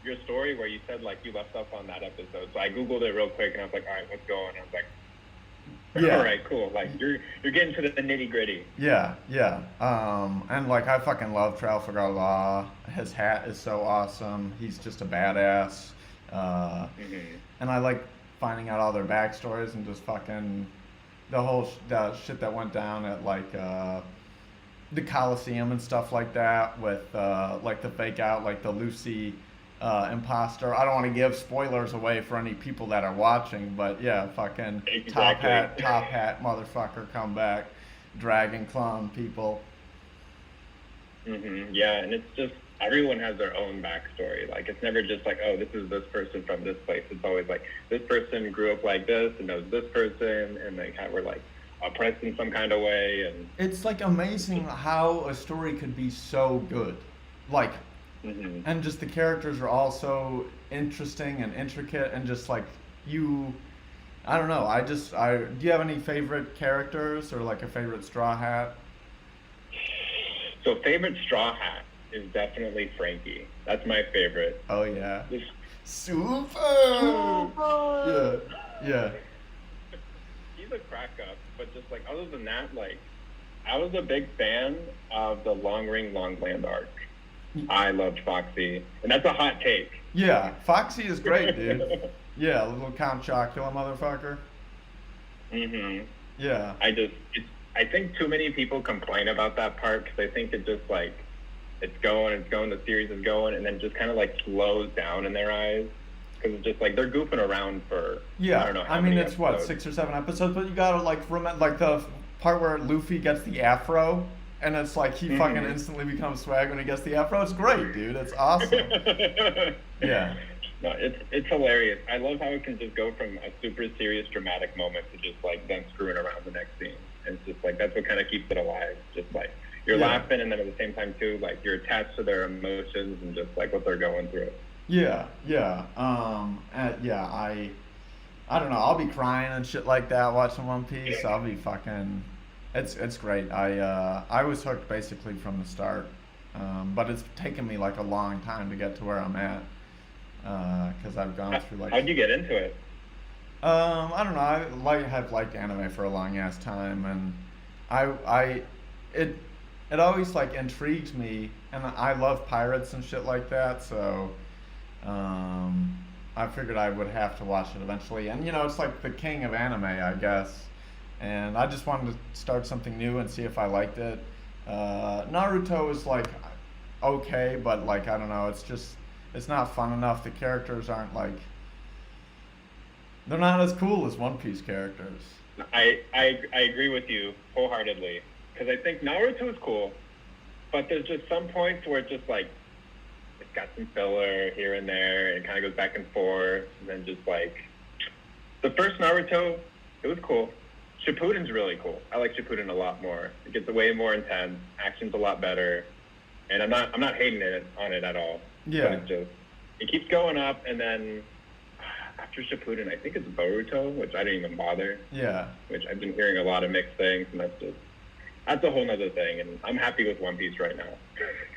your story where you said like you left off on that episode. So I googled it real quick and I was like, all right, what's going on? I was like, all Yeah. right, cool. Like you're getting to the nitty gritty. Yeah, yeah. And like I fucking love Trafalgar Law. His hat is so awesome. He's just a badass. Uh, Hmm. and I like finding out all their backstories and just fucking the shit that went down at like the Coliseum and stuff like that with like the fake out like the Lucy imposter. I don't want to give spoilers away for any people that are watching, but yeah, fucking Exactly. top hat motherfucker come back, dragon clown people. Yeah, and it's just everyone has their own backstory. Like it's never just like, oh, this is this person from this place. It's always like this person grew up like this and knows this person, and they were like oppressed in some kind of way, and It's like amazing how a story could be so good, like, hmm and just the characters are all so interesting and intricate, and just like you I don't know. I do you have any favorite characters or like a favorite Straw Hat? so favorite Straw Hat is definitely Frankie. That's my favorite. Oh yeah. This Super. Yeah. super. Yeah. He's a crack up, but just like other than that, like I was a big fan of the Long Ring Long Land arc. I loved Foxy, and that's a hot take. Yeah. Foxy is great, dude. Yeah, little Count Chocula motherfucker. hmm Yeah. I think too many people complain about that part because I think it just like it's going, the series is going, and then just kind of like slows down in their eyes because it's just like they're goofing around for I Yeah. don't know I how mean, many it's what, episodes. 6 or 7 episodes, but you gotta like remember like the part where Luffy gets the afro, and it's like he fucking hmm instantly becomes swag when he gets the afro. It's great, dude. It's awesome. Yeah. No, it's hilarious. I love how it can just go from a super serious dramatic moment to just like them screwing around the next scene. And it's just like that's what kind of keeps it alive. Just like you're Yeah. laughing, and then at the same time too, like you're attached to their emotions and just like what they're going through. Yeah. Yeah. Yeah. I don't know. I'll be crying and shit like that watching One Piece. I'll be fucking. It's great. I was hooked basically from the start, but it's taken me like a long time to get to where I'm at. Because I've gone through like. How'd you get into it? I don't know. I like have liked anime for a long ass time, and I it it always like intrigues me, and I love pirates and shit like that. So um, I figured I would have to watch it eventually, and it's like the king of anime, I guess. And I just wanted to start something new and see if I liked it. Naruto is like okay, but like I don't know. It's not fun enough. The characters aren't like they're not as cool as One Piece characters. I agree with you wholeheartedly because I think Naruto is cool, but there's just some points where it's just like it's got some filler here and there, and kind of goes back and forth, and then just like the first Naruto, it was cool. Shippuden's really cool. I like Shippuden a lot more. It gets way more intense. Action's a lot better, and I'm not hating it on it at all. But Yeah, it keeps going up, and then after Shippuden, I think it's Boruto, which I didn't even bother. yeah, Which I've been hearing a lot of mixed things, and that's a whole nother thing. And I'm happy with One Piece right now.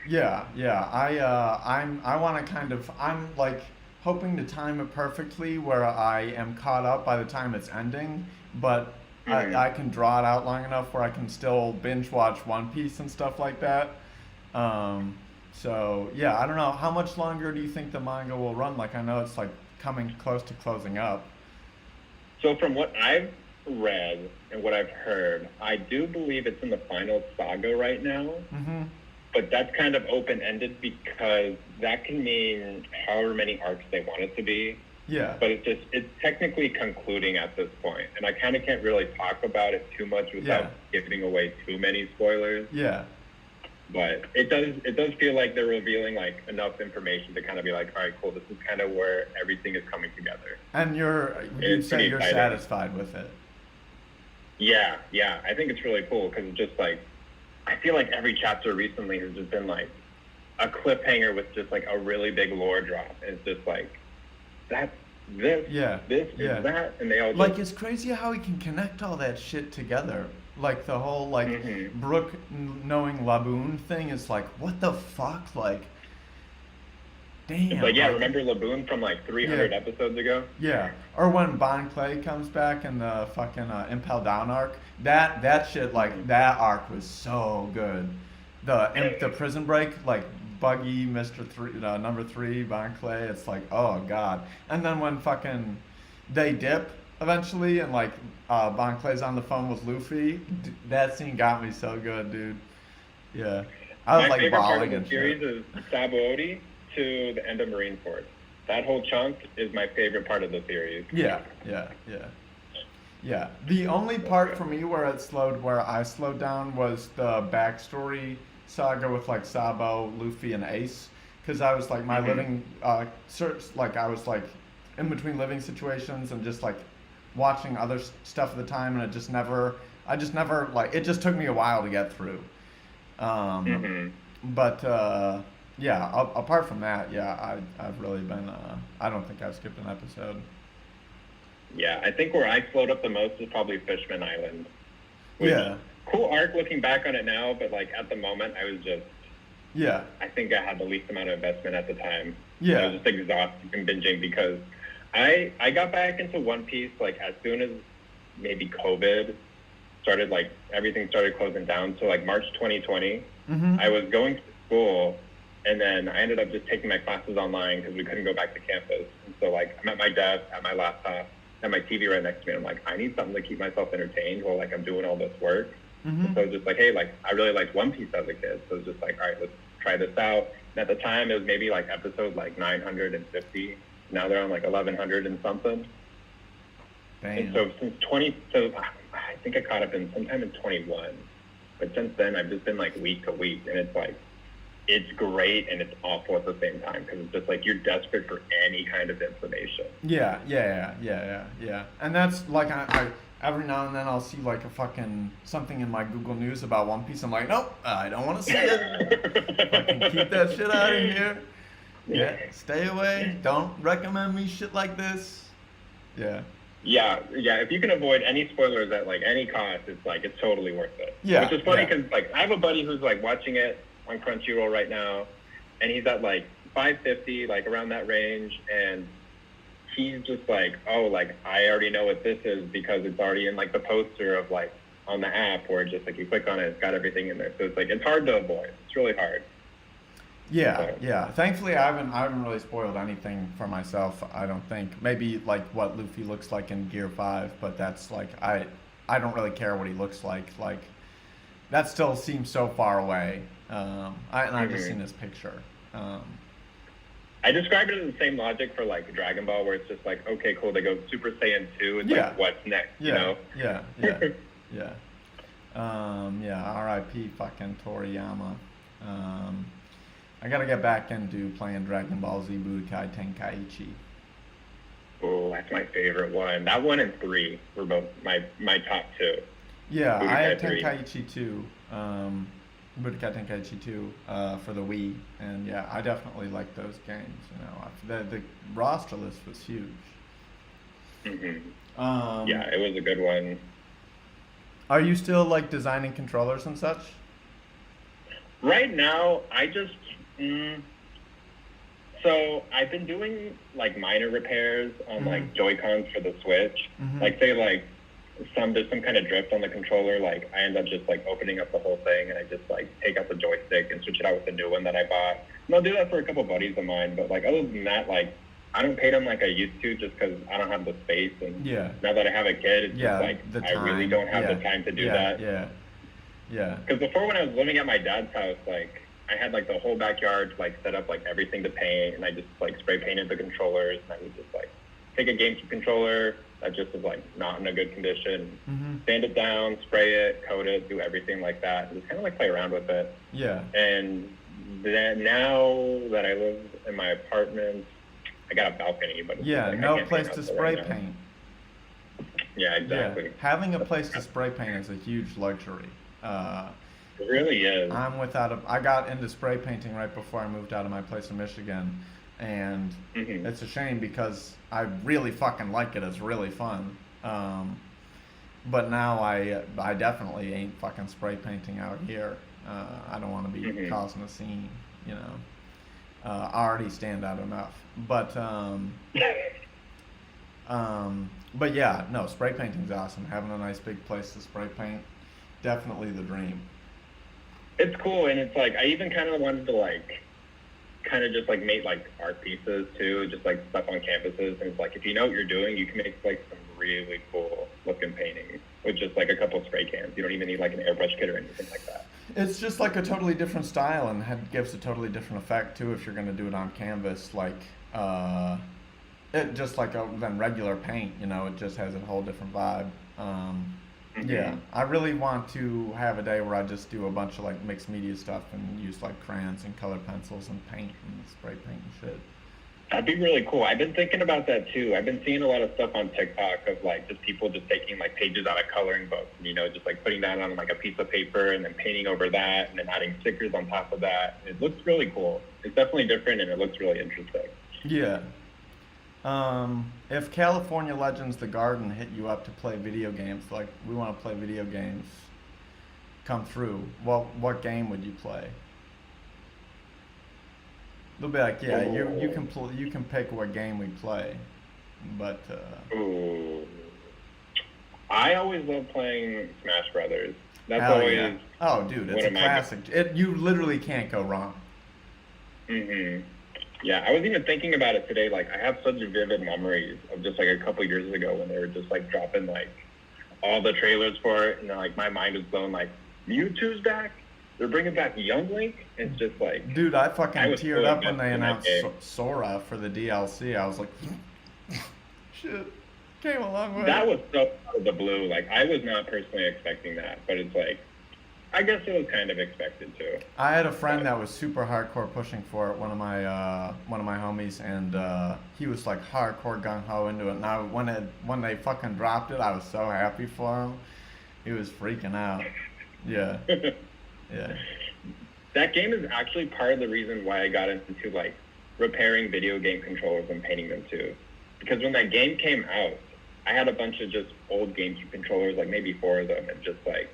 yeah. I want to kind of I'm like hoping to time it perfectly where I am caught up by the time it's ending, but hmm I can draw it out long enough where I can still binge watch One Piece and stuff like that. Um, so yeah, I don't know how much longer do you think the manga will run? Like I know it's like coming close to closing up. So from what I've read and what I've heard, I do believe it's in the final saga right now. Mm-hmm. But that's kind of open ended because that can mean however many arcs they want it to be. Yeah, But it's technically concluding at this point, and I kind of can't really talk about it too much yeah, without giving away too many spoilers. yeah. But it does feel like they're revealing like enough information to kind of be like, all right, cool, this is kind of where everything is coming together. And And you'd it's say pretty you're exciting. satisfied with it. Yeah, I think it's really cool because it's just like I feel like every chapter recently has just been like a cliffhanger with just like a really big lore drop, and it's just like that's this, Yeah, this yeah. is that, and they all just Like it's crazy how he can connect all that shit together. Like the whole like hmm Brooke knowing Laboon thing is like what the fuck? Like It's Damn. like, yeah, Like, remember Laboon from like yeah, 300 episodes ago? yeah. Or when Bon Clay comes back in the fucking Impel Down arc. That shit, like, that arc was so good. The prison break, like, Buggy, Mr. Three, number three, Bon Clay, it's like, oh god. And then when fucking they dip eventually, and like Bon Clay's on the phone with Luffy, that scene got me so good, dude. Yeah, I was My like favorite part of bawling the and series shit. is Sabaody to the end of Marineford. That whole chunk is my favorite part of the series. Yeah, yeah, yeah. Yeah, the only part for me where I slowed down was the backstory saga with like Sabo, Luffy, and Ace, because I was like my Hmm. living search, like I was like in between living situations and just like watching other stuff at the time, and I just never like it just took me a while to get through. Um, Hmm. but yeah, apart from that, yeah, I've really been I don't think I've skipped an episode. Yeah, I think where I slowed up the most is probably Fishman Island, which Yeah, cool arc looking back on it now, but like at the moment I was just yeah, I think I had the least amount of investment at the time. I was yeah. just exhausted from binging because I got back into One Piece like as soon as maybe COVID started, like everything started closing down. So like March 2020, Mhm. I was going to school, and then I ended up just taking my classes online because we couldn't go back to campus. And so like I'm at my desk, at my laptop, at my TV right next to me. And I'm like, I need something to keep myself entertained while like I'm doing all this work. And Mhm. so it was just like, hey, like I really liked One Piece as a kid. So it was just like, all right, let's try this out. And at the time, it was maybe like episode like 950. Now they're on like 1100 and something. And Damn. so since 20, so I think I caught up in sometime in 21. But since then, I've just been like week to week, and it's like, it's great and it's awful at the same time because it's just like you're desperate for any kind of information. Yeah, yeah, yeah, yeah, yeah, yeah. And that's like I every now and then I'll see like a fucking something in my Google News about One Piece. I'm like, nope, I don't want to see it. Fucking keep that shit out of here. Yeah, stay away. Don't recommend me shit like this. Yeah. Yeah, yeah. If you can avoid any spoilers at like any cost, it's like it's totally worth it. Yeah, Which is funny yeah. because like I have a buddy who's like watching it on Crunchyroll right now, and he's at like 550, like around that range, and he's just like, oh, like I already know what this is because it's already in like the poster of like on the app where just like you click on it, it's got everything in there. So it's like it's hard to avoid. It's really hard. Yeah, So, yeah. Thankfully, I haven't really spoiled anything for myself. I don't think. Maybe like what Luffy looks like in Gear 5, but that's like I don't really care what he looks like. Like that still seems so far away. I've just seen mhm. his picture. Um, I describe it as the same logic for like Dragon Ball, where it's just like, okay, cool, they go Super Saiyan 2. It's yeah, like, what's next, you yeah, know? yeah, yeah, yeah. Yeah. R.I.P. fucking Toriyama. Um, I gotta get back into playing Dragon Ball Z Budokai Tenkaichi. Oh, that's my favorite one. That one and 3 were both my top two. Yeah, I had Budokai 3. Tenkaichi 2, Budokai Tenkaichi 2 for the Wii, and yeah, I definitely like those games. You know, the roster list was huge. Hmm. Um, Yeah, it was a good one. are you still like designing controllers and such? Right now, I just mm, so I've been doing like minor repairs on Mm-hmm. like Joy Cons for the Switch. Mm-hmm. Like say like there's some kind of drift on the controller. Like I end up just like opening up the whole thing and I just like take out the joystick and switch it out with the new one that I bought. And I'll do that for a couple buddies of mine. But like other than that, like I don't pay them like I used to just because I don't have the space. And Yeah, now that I have a kid, it's yeah, just like the I really time. don't have Yeah, the time to do yeah, that. yeah, yeah. Because before, when I was living at my dad's house, like I had like the whole backyard like set up like everything to paint, and I just like spray painted the controllers, and I would just like take a GameCube controller that just was like not in a good condition, Mm-hmm. sand it down, spray it, coat it, do everything like that, and just kind of like play around with it. Yeah, And then now that I live in my apartment, I got a balcony, but it's yeah. like I No can't place paint to outside spray right now. paint. Yeah, Yeah, exactly. having a place to spray paint is a huge luxury. It really is. I got into spray painting right before I moved out of my place in Michigan, and Hmm. it's a shame because I really fucking like it. It's really fun. But now I definitely ain't fucking spray painting out here. I don't want to be Hmm. causing a scene, you know. already stand out enough. But yeah, no, spray painting's awesome. Having a nice big place to spray paint, definitely the dream. It's cool, and it's like I even kind of wanted to like kind of just like make like art pieces too, just like stuff on campuses. And it's like if you know what you're doing, you can make like some really cool looking paintings with just like a couple of spray cans. You don't even need like an airbrush kit or anything like that. It's just like a totally different style and gives a totally different effect too if you're going to do it on canvas. Like, it just like than regular paint, you know, it just has a whole different vibe. Yeah, I really want to have a day where I just do a bunch of like mixed media stuff and use like crayons and color pencils and paint and spray paint and shit. That'd be really cool. I've been thinking about that too. I've been seeing a lot of stuff on TikTok of like just people just taking like pages out of coloring books, and, you know, just like putting that on like a piece of paper and then painting over that and then adding stickers on top of that. It looks really cool. It's definitely different and it looks really interesting. Yeah. If California Legends The Garden hit you up to play video games, like we want to play video games, come through, what game would you play? They'll be like, yeah, you can pick what game we play, but Ooh. I always love playing Smash Brothers. That's hell always yeah. Oh, dude, it's a classic. You literally can't go wrong. Yeah, I was even thinking about it today. Like, I have such vivid memories of just like a couple years ago when they were just like dropping like all the trailers for it, and then, like my mind was blown. Like, Mewtwo's back. They're bringing back Young Link. It's just like, dude, I fucking teared so up when they announced invested in Sora for the DLC. I was like, shit, came a long way. That was so out of the blue. Like, I was not personally expecting that, but it's like, I guess it was kind of expected too. I had a friend that was super hardcore pushing for it, one of my homies, and he was like hardcore gung ho into it. And when they fucking dropped it, I was so happy for him. He was freaking out. Yeah, yeah. That game is actually part of the reason why I got into like repairing video game controllers and painting them too. Because when that game came out, I had a bunch of just old GameCube controllers, like maybe 4 of them, and just like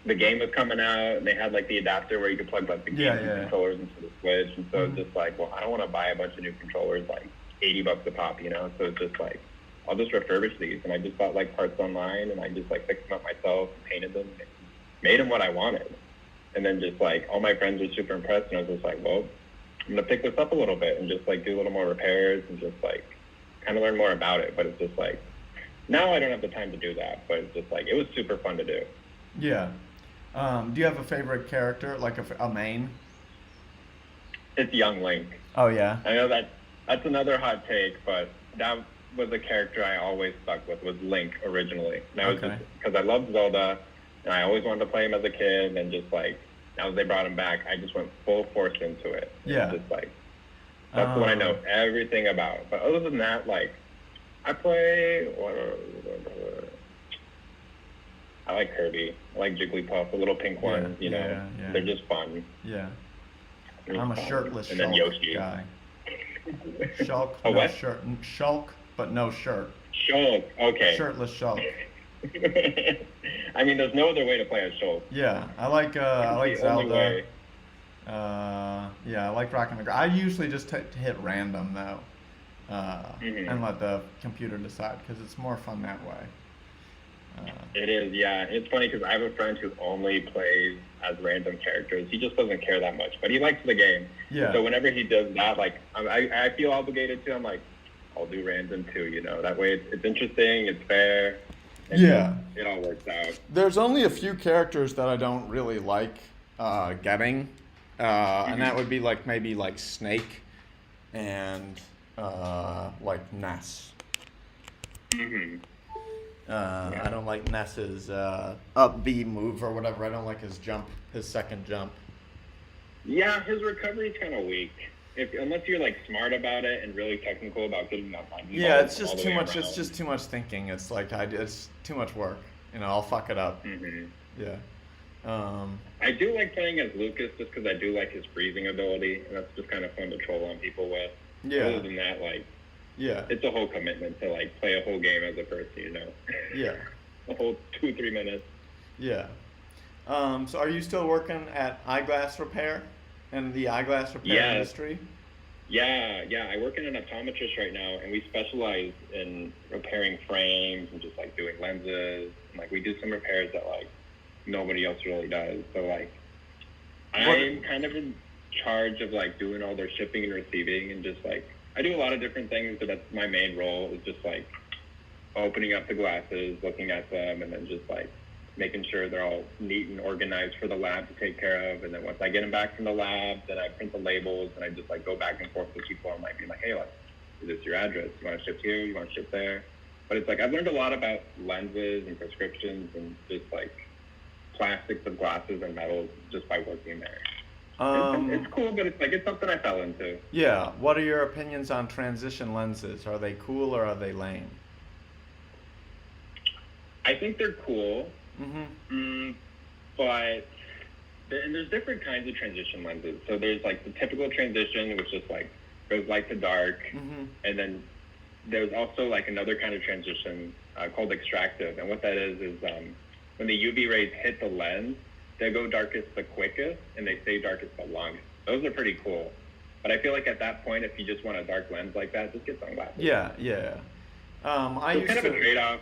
the game was coming out, and they had like the adapter where you could plug like the GameCube controllers into the Switch, and so it's just like, well, I don't want to buy a bunch of new controllers, like $80 a pop, you know. So it's just like, I'll just refurbish these, and I just bought like parts online, and I just like fixed them up myself, and painted them, and made them what I wanted, and then just like all my friends were super impressed, and I was just like, well, I'm gonna pick this up a little bit and just like do a little more repairs and just like kind of learn more about it. But it's just like, now I don't have the time to do that, but it's just like, it was super fun to do. Yeah. Do you have a favorite character, like a main? It's Young Link. Oh yeah. I know that's another hot take, but that was a character I always stuck with, was Link originally. And I was just, because I loved Zelda, and I always wanted to play him as a kid, and just like, now that they brought him back, I just went full force into it. Yeah. Just like, that's the one I know everything about. But other than that, like, I play, I like Kirby. I like Jigglypuff, the little pink ones, you know. Yeah. They're just fun. Yeah. I'm a shirtless and then Shulk Yoshi. guy. Shulk, A no what? shirt. Shulk, but no shirt. Shulk, okay. Shirtless Shulk. I mean, there's no other way to play a Shulk. Yeah, I like Zelda. Way. Yeah, I like rocking the ground. I usually just hit random though, and let the computer decide because it's more fun that way. It is, yeah. It's funny because I have a friend who only plays as random characters. He just doesn't care that much, but he likes the game. Yeah. So whenever he does that, like, I feel obligated to. I'm like, I'll do random too, you know. That way it's interesting, it's fair. And it all works out. There's only a few characters that I don't really like getting, and that would be like maybe like Snake and like Ness. I don't like Ness's up B move or whatever. I don't like his second jump. Yeah, his recovery's kind of weak. Unless you're like smart about it and really technical about getting that button. Yeah, it's just too much. It's just too much thinking. It's like it's too much work. You know, I'll fuck it up. Yeah. I do like playing as Lucas just because I do like his freezing ability, and that's just kind of fun to troll on people with. Yeah. Other than that, like, yeah, it's a whole commitment to like play a whole game as a person, you know. Yeah. A whole 2-3 minutes. Yeah. So are you still working at eyeglass repair? in the eyeglass repair Yeah, industry? yeah. I work in an optometrist right now, and we specialize in repairing frames and just like doing lenses. And like we do some repairs that like nobody else really does. So like What? I'm kind of in charge of like doing all their shipping and receiving, and just like I do a lot of different things, but that's my main role is just like opening up the glasses, looking at them, and then just like making sure they're all neat and organized for the lab to take care of. And then once I get them back from the lab, then I print the labels, and I just like go back and forth with people and like be like, hey, like, is this your address? You want to ship here? You want to ship there? But it's like I've learned a lot about lenses and prescriptions and just like plastics of glasses and metals just by working there. It's cool, but it's like it's something I fell into. Yeah. What are your opinions on transition lenses? Are they cool or are they lame? I think they're cool, Mm-hmm. but and there's different kinds of transition lenses. So there's like the typical transition, which just like goes light to dark, Mm-hmm. and then there's also like another kind of transition called extractive. And what that is when the UV rays hit the lens, they go darkest the quickest, and they stay darkest the longest. Those are pretty cool. But I feel like at that point, if you just want a dark lens like that, just get sunglasses. Yeah, yeah. I So used it's kind of a to. trade-off.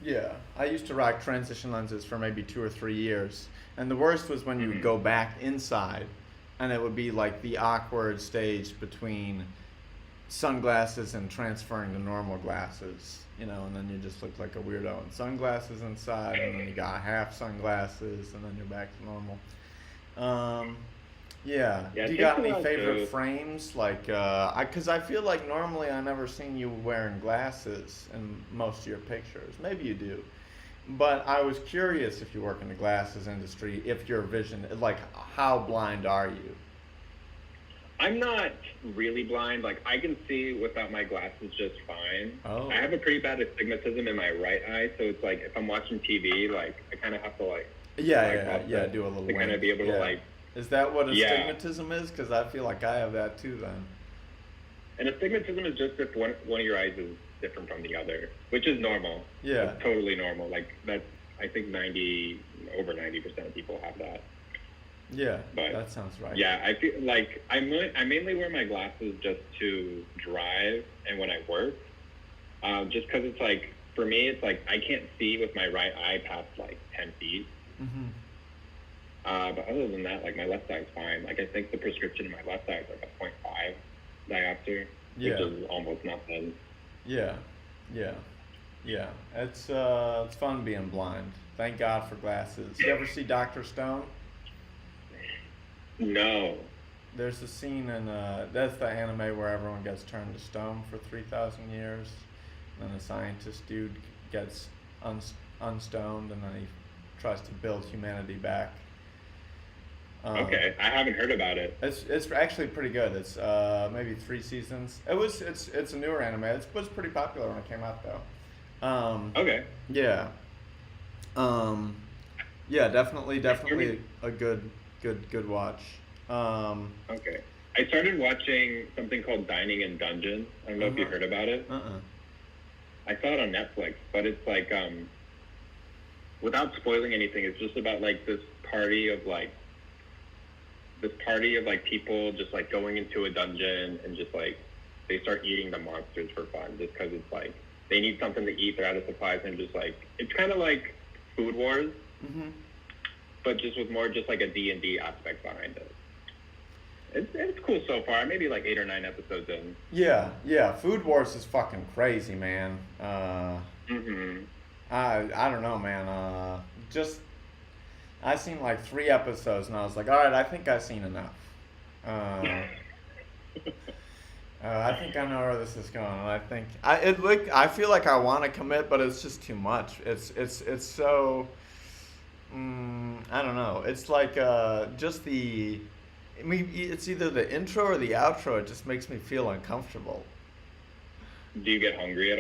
Yeah, I used to rock transition lenses for maybe 2 or 3 years, and the worst was when you would Mhm. go back inside, and it would be like the awkward stage between sunglasses and transferring to normal glasses, and then you just look like a weirdo in sunglasses inside, and then you got half sunglasses, and then you're back to normal. Yeah. Yeah, Do it you got takes a any while favorite too. frames? Like, because I feel like normally I never seen you wearing glasses in most of your pictures. Maybe you do. But I was curious if you work in the glasses industry, if your vision, like, how blind are you? I'm not really blind. Like I can see without my glasses just fine. Oh. I have a pretty bad astigmatism in my right eye, so it's like if I'm watching TV, like I kind of have to like Yeah, like yeah, up yeah. to Do a little kind wink. of be able to Yeah. like Is that what yeah. astigmatism is? Because I feel like I have that too. Then. And astigmatism is just if one of your eyes is different from the other, which is normal. Yeah. It's totally normal. Like that, I think over 90% of people have that. Yeah. But That sounds right. yeah, I feel like I mainly wear my glasses just to drive and when I work. Just because it's like for me, it's like I can't see with my right eye past like 10 feet. Mhm. But other than that, like my left eye's fine. Like I think the prescription in my left eye is like a 0.5 diopter, Yeah. which is almost nothing. Yeah. Yeah. Yeah. It's fun being blind. Thank God for glasses. You ever see Dr. Stone? No. There's a scene in that's the anime where everyone gets turned to stone for 3,000 years, and then a scientist dude gets unstoned, and then he tries to build humanity back. Okay, I haven't heard about it. It's actually pretty good. It's maybe 3 seasons. It's a newer anime. It was pretty popular when it came out though. Okay. Yeah. Yeah, definitely a good watch. Okay. I started watching something called Dining in Dungeons. I don't know if you heard about it. I saw it on Netflix, but it's like without spoiling anything, it's just about like this party of people just like going into a dungeon and just like they start eating the monsters for fun just because it's like they need something to eat, they're out of supplies, and just like it's kind of like Food Wars, but just with more just like a D&D aspect behind it. It's cool so far. Maybe like 8 or 9 episodes in. Yeah. Food Wars is fucking crazy, man. Mm-hmm. I don't know, man. I seen like 3 episodes, and I was like, all right, I think I've seen enough. I think I know where this is going. And I feel like I want to commit, but it's just too much. It's so. I don't know. It's like just the. I mean, it's either the intro or the outro. It just makes me feel uncomfortable. Do you get hungry at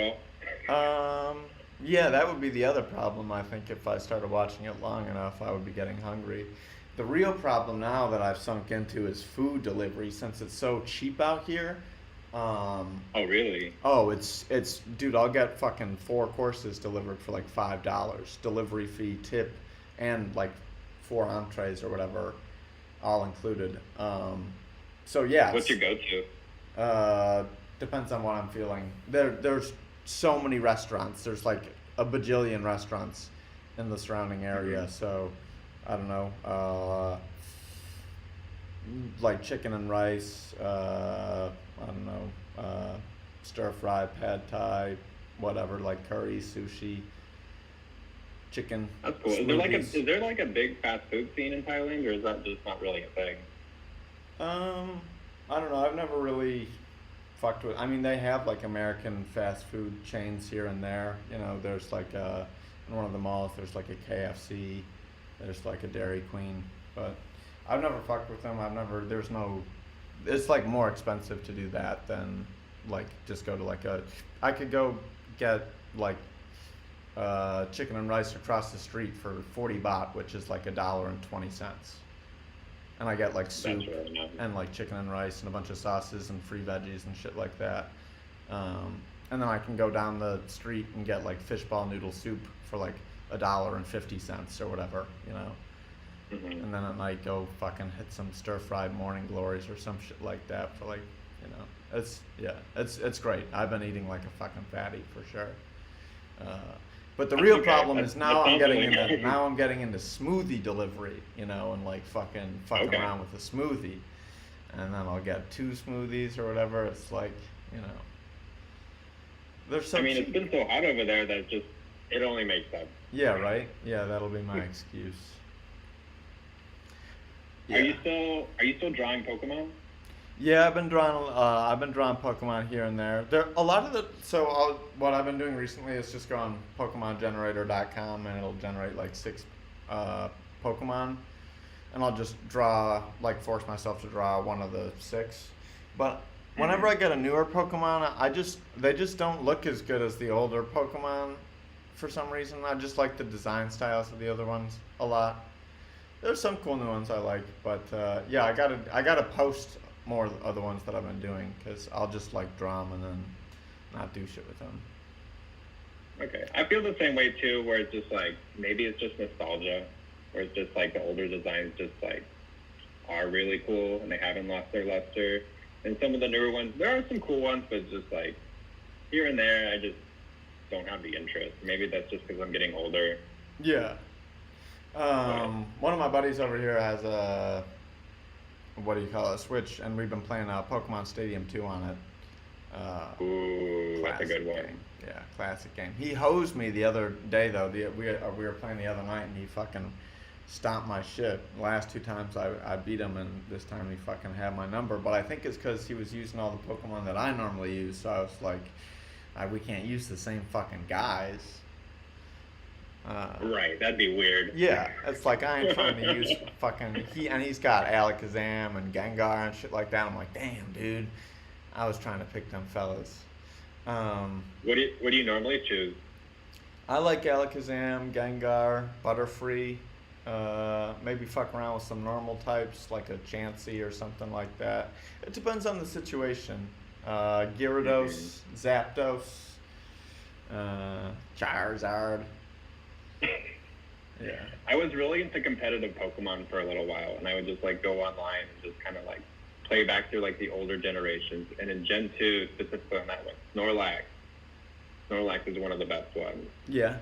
all? Yeah, that would be the other problem. I think if I started watching it long enough, I would be getting hungry. The real problem now that I've sunk into is food delivery, since it's so cheap out here. Oh, really? Oh, it's dude, I'll get fucking 4 courses delivered for like $5, delivery fee, tip, and like 4 entrees or whatever. all included. So yeah, What's your go-to? uh, depends on what I'm feeling. There's so many restaurants. There's like a bajillion restaurants in the surrounding area. Hmm. So I don't know, like chicken and rice. I don't know, stir fry, pad thai, whatever, like curry, sushi, chicken, That's cool. smoothies. Is there like a big fast food scene in Thailand, or is that just not really a thing? Um, I don't know. I've never really fucked with. I mean, they have like American fast food chains here and there. You know, there's like in one of the malls, there's like a KFC, there's like a Dairy Queen, but I've never fucked with them. I've never. There's no. It's like more expensive to do that than like just go to like a. I could go get like chicken and rice across the street for 40 baht, which is like $1.20, and I get like soup That's really not. and like chicken and rice and a bunch of sauces and free veggies and shit like that. And then I can go down the street and get like fishball noodle soup for like $1.50 or whatever, you know. Hmm. And then at night go fucking hit some stir fried morning glories or some shit like that for like, you know, it's great. I've been eating like a fucking fatty for sure. Uh, but the That's real okay. problem is That sounds really now I'm getting into smoothie delivery, you know, and like fucking Okay. around with a smoothie, and then I'll get two smoothies or whatever. It's like, you know, they're so I mean, it's cheap. been so hot over there that just it only makes sense. Yeah, right. Yeah, that'll be my excuse. Are Yeah. are you still drawing Pokemon? Yeah, I've been drawing Pokemon here and there. There a lot of the what I've been doing recently is just go on PokemonGenerator.com and it'll generate like six Pokemon, and I'll just draw like force myself to draw one of the six. But whenever Hmm. I get a newer Pokemon, they just don't look as good as the older Pokemon for some reason. I just like the design styles of the other ones a lot. There's some cool new ones I like, but yeah, I gotta post more of the ones that I've been doing because I'll just like draw them and then not do shit with them. Okay, I feel the same way too, where it's just like maybe it's just nostalgia, where it's just like the older designs just like are really cool and they haven't lost their luster. And some of the newer ones, there are some cool ones, but it's just like here and there, I just don't have the interest. Maybe that's just because I'm getting older. Yeah. But One of my buddies over here has a what do you call it, a Switch, and we've been playing Pokemon Stadium 2 on it. ooh, that's a Classic good one. game. Yeah, classic game. He hosed me the other day though. We were playing the other night, and he fucking stomped my shit. The last two times I beat him, and this time he fucking had my number. But I think it's because he was using all the Pokemon that I normally use. So I was like, we can't use the same fucking guys. Right, that'd be weird. Yeah, it's like I ain't trying to use fucking he's got Alakazam and Gengar and shit like that. I'm like, damn, dude, I was trying to pick them fellas. What do you normally choose? I like Alakazam, Gengar, Butterfree. Maybe fuck around with some normal types like a Chansey or something like that. It depends on the situation. Gyarados, Zapdos, Charizard. Yeah. I was really into competitive Pokemon for a little while, and I would just like go online and just kind of like play back through like the older generations. And in Gen 2, specifically on that one, Snorlax. Snorlax is one of the best ones. Yeah.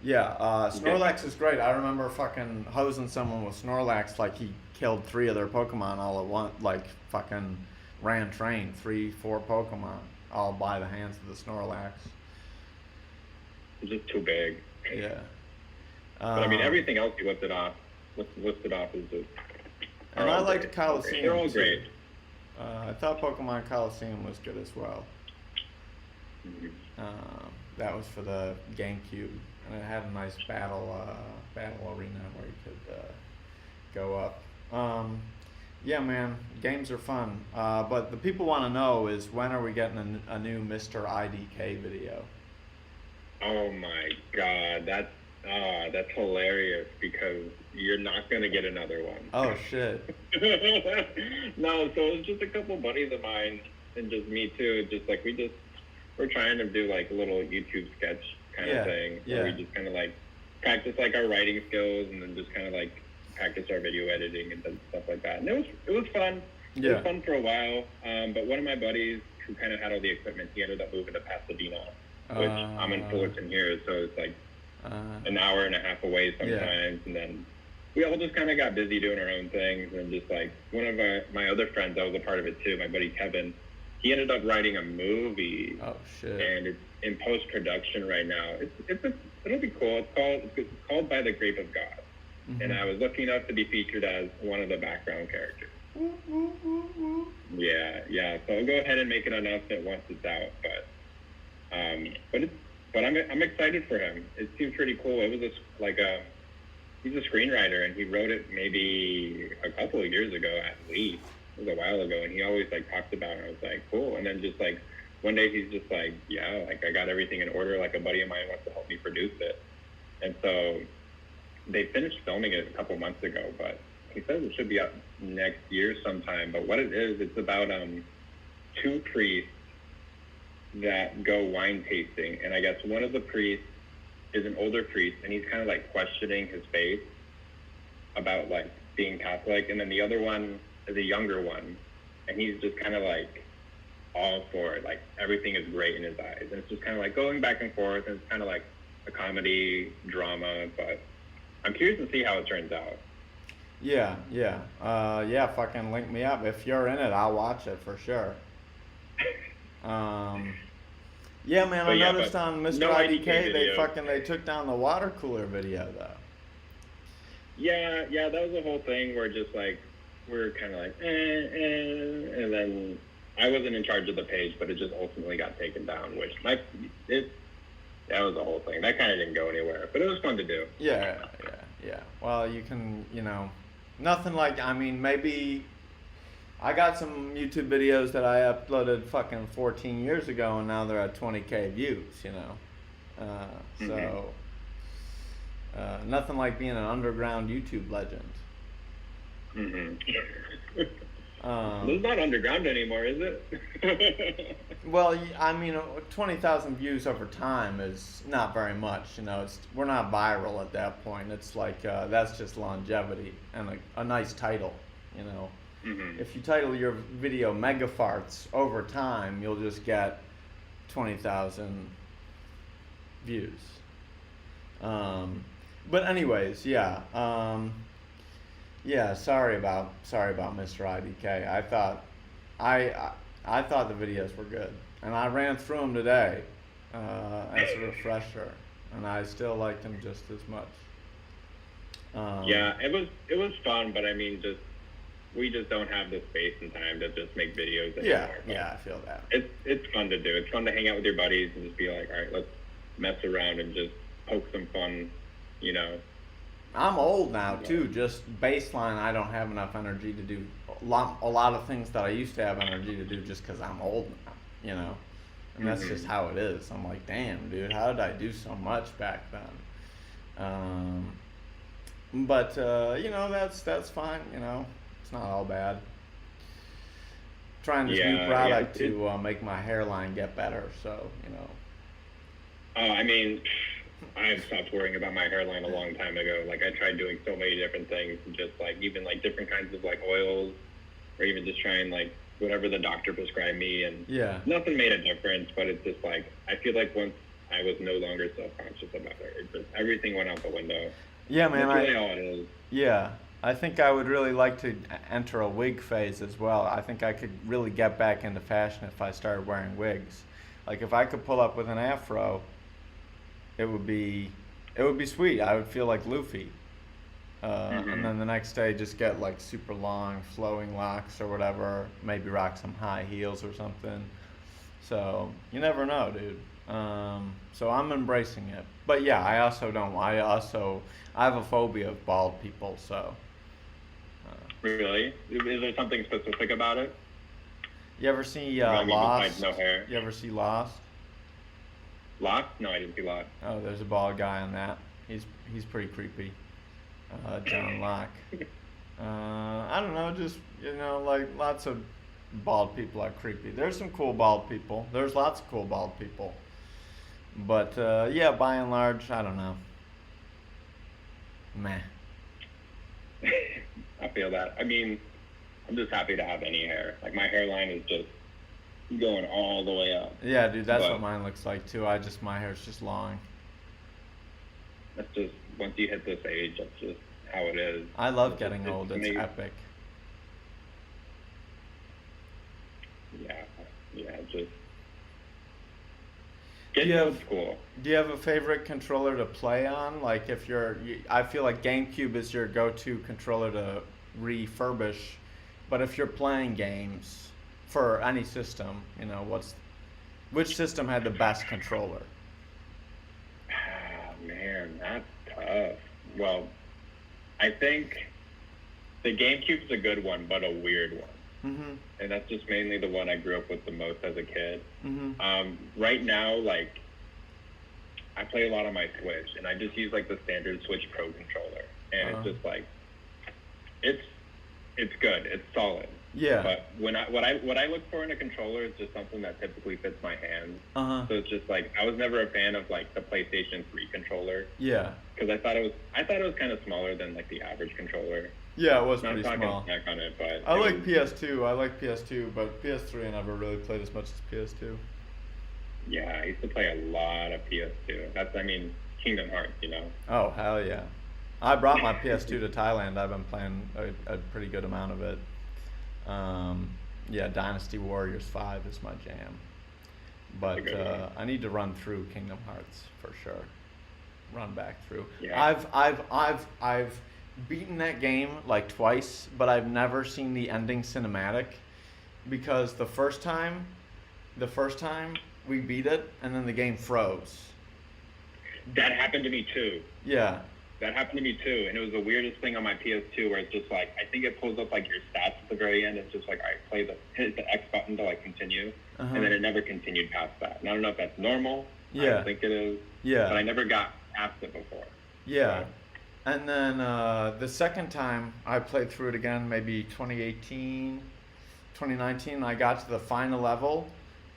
Yeah. Snorlax is great. I remember fucking hosing someone with Snorlax like he killed three of their Pokemon all at once. Like fucking ran train, 3, 4 Pokemon all by the hands of the Snorlax. It's just too big. Yeah. But I mean, everything else you listed off is just. And I liked Coliseum. They're all too. great. I thought Pokemon Coliseum was good as well. Mhm. That was for the GameCube, and it had a nice battle arena where you could go up. Yeah, man, games are fun. But the people want to know is when are we getting a new Mr. IDK video? Oh my God, that's hilarious because you're not gonna get another one. Oh shit. No, so it was just a couple buddies of mine and just me too. Just like we're trying to do like a little YouTube sketch kind Yeah, of thing yeah. where we just kind of like practice like our writing skills and then just kind of like practice our video editing and stuff like that. And it was fun. It Yeah. was fun for a while. But one of my buddies who kind of had all the equipment, he ended up moving to Pasadena, which I'm in Fullerton here, so it's like an hour and a half away sometimes. And then we all just kind of got busy doing our own things, and just like one of my other friends that was a part of it too, my buddy Kevin, he ended up writing a movie. Oh shit! And it's in post production right now. It'll be cool. It's called By the Grape of God, and I was lucky enough to be featured as one of the background characters. Yeah. So I'll go ahead and make an announcement once it's out. But I'm excited for him. It seems pretty cool. It was he's a screenwriter, and he wrote it maybe a couple of years ago at least. It was a while ago, and he always like talked about it. I was like, cool. And then just like one day he's just like, yeah, like I got everything in order. Like a buddy of mine wants to help me produce it. And so they finished filming it a couple months ago, but he says it should be up next year sometime. But what it is, it's about two priests that go wine tasting, and I guess one of the priests is an older priest, and he's kind of like questioning his faith about like being Catholic, and then the other one is a younger one, and he's just kind of like all for it, like everything is great in his eyes, and it's just kind of like going back and forth, and it's kind of like a comedy drama, but I'm curious to see how it turns out. Yeah. Fucking link me up if you're in it. I'll watch it for sure. Yeah, man. I noticed on Mr. No IDK videos. they took down the water cooler video though. Yeah, that was the whole thing where just like we're kind of like, and then I wasn't in charge of the page, but it just ultimately got taken down, which that was the whole thing. That kind of didn't go anywhere, but it was fun to do. Yeah. Well, you can, nothing like, I mean, maybe I got some YouTube videos that I uploaded fucking 14 years ago, and now they're at 20K views, So, nothing like being an underground YouTube legend. It's not underground anymore, is it? Well, I mean, 20,000 views over time is not very much. We're not viral at that point. It's like that's just longevity and a nice title. If you title your video "Mega Farts," over time you'll just get 20,000 views. But anyways, yeah. Yeah, sorry about Mr. IDK. I thought the videos were good, and I ran through them today as a refresher, and I still liked them just as much. Yeah, it was fun, but I mean, we just don't have the space and time to just make videos anymore. Yeah, I feel that. It's fun to do. It's fun to hang out with your buddies and just be like, all right, let's mess around and just poke some fun, I'm old now too. Just baseline, I don't have enough energy to do a lot of things that I used to have energy to do just because I'm old now, And that's just how it is. I'm like, damn, dude, how did I do so much back then? But that's fine. It's not all bad. Trying this new product to make my hairline get better. So Oh, I mean, I've stopped worrying about my hairline a long time ago. Like, I tried doing so many different things, just like even like different kinds of like oils, or even just trying like whatever the doctor prescribed me, and nothing made a difference. But it's just like I feel like once I was no longer self-conscious about it, everything went out the window. Yeah, man. That's really all it is. Yeah, I think I would really like to enter a wig phase as well. I think I could really get back into fashion if I started wearing wigs. Like if I could pull up with an afro, it would be sweet. I would feel like Luffy. And then the next day just get like super long flowing locks or whatever, maybe rock some high heels or something. So you never know, dude. So I'm embracing it. But yeah, I have a phobia of bald people, so. Really? Is there something specific about it? You ever see Lost? Besides no hair. You ever see Lost? Lost? No, I didn't see Lost. Oh, there's a bald guy on that. He's pretty creepy. John Locke. I don't know, just like lots of bald people are creepy. There's some cool bald people. There's lots of cool bald people. But yeah, by and large, I don't know. Meh. I feel that. I mean, I'm just happy to have any hair. Like my hairline is just going all the way up. Yeah, dude, that's But what mine looks like too. My hair's just long. that's just once you hit this age, that's just how it is. I love It's getting just, old. it's It's me. epic. Yeah, yeah, just Do getting you old have school. Do you have a favorite controller to play on? Like I feel like GameCube is your go-to controller to refurbish, but if you're playing games for any system, which system had the best controller? Ah, man, that's tough. Well, I think the GameCube's a good one, but a weird one. Mhm. And that's just mainly the one I grew up with the most as a kid. Mhm. Right now, like, I play a lot on my Switch, and I just use like the standard Switch Pro controller, and Uh, it's just like it's it's good, it's solid. yeah. But what I look for in a controller is just something that typically fits my hands. Uh-huh. So it's just like I was never a fan of like the PlayStation 3 controller Yeah. because I thought it was kind of smaller than like the average controller. Yeah, it was Not pretty talking small. smack on it, but I it like was, PS2. I like PS2, but PS3 I never really played as much as PS2. yeah, I used to play a lot of PS2. I mean, Kingdom Hearts, you know. Oh, hell yeah. I brought my PS2 to Thailand. I've been playing a pretty good amount of it. Yeah, Dynasty Warriors 5 is my jam. That's a But good one. I need to run through Kingdom Hearts for sure. Run back through. Yeah. I've beaten that game like twice, but I've never seen the ending cinematic because the first time we beat it and then the game froze. That happened to me too. Yeah. That happened to me too, and it was the weirdest thing on my PS2 where it's just like I think it pulls up like your stats at the very end. It's just like all right, hit the X button to like continue, Uh-huh. and then it never continued past that. And I don't know if that's normal. I Yeah. don't think it is. Yeah. But I never got past it before. Yeah. And then the second time I played through it again, maybe 2018, 2019, I got to the final level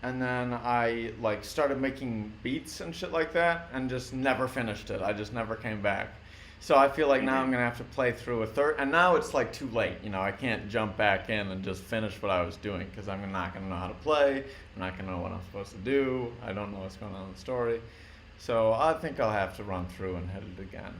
and then I like started making beats and shit like that and just never finished it. I just never came back. So I feel like now I'm going to have to play through a third, and now it's like too late. I can't jump back in and just finish what I was doing because I'm not going to know how to play. I'm not going to know what I'm supposed to do. I don't know what's going on in the story. So I think I'll have to run through and hit it again.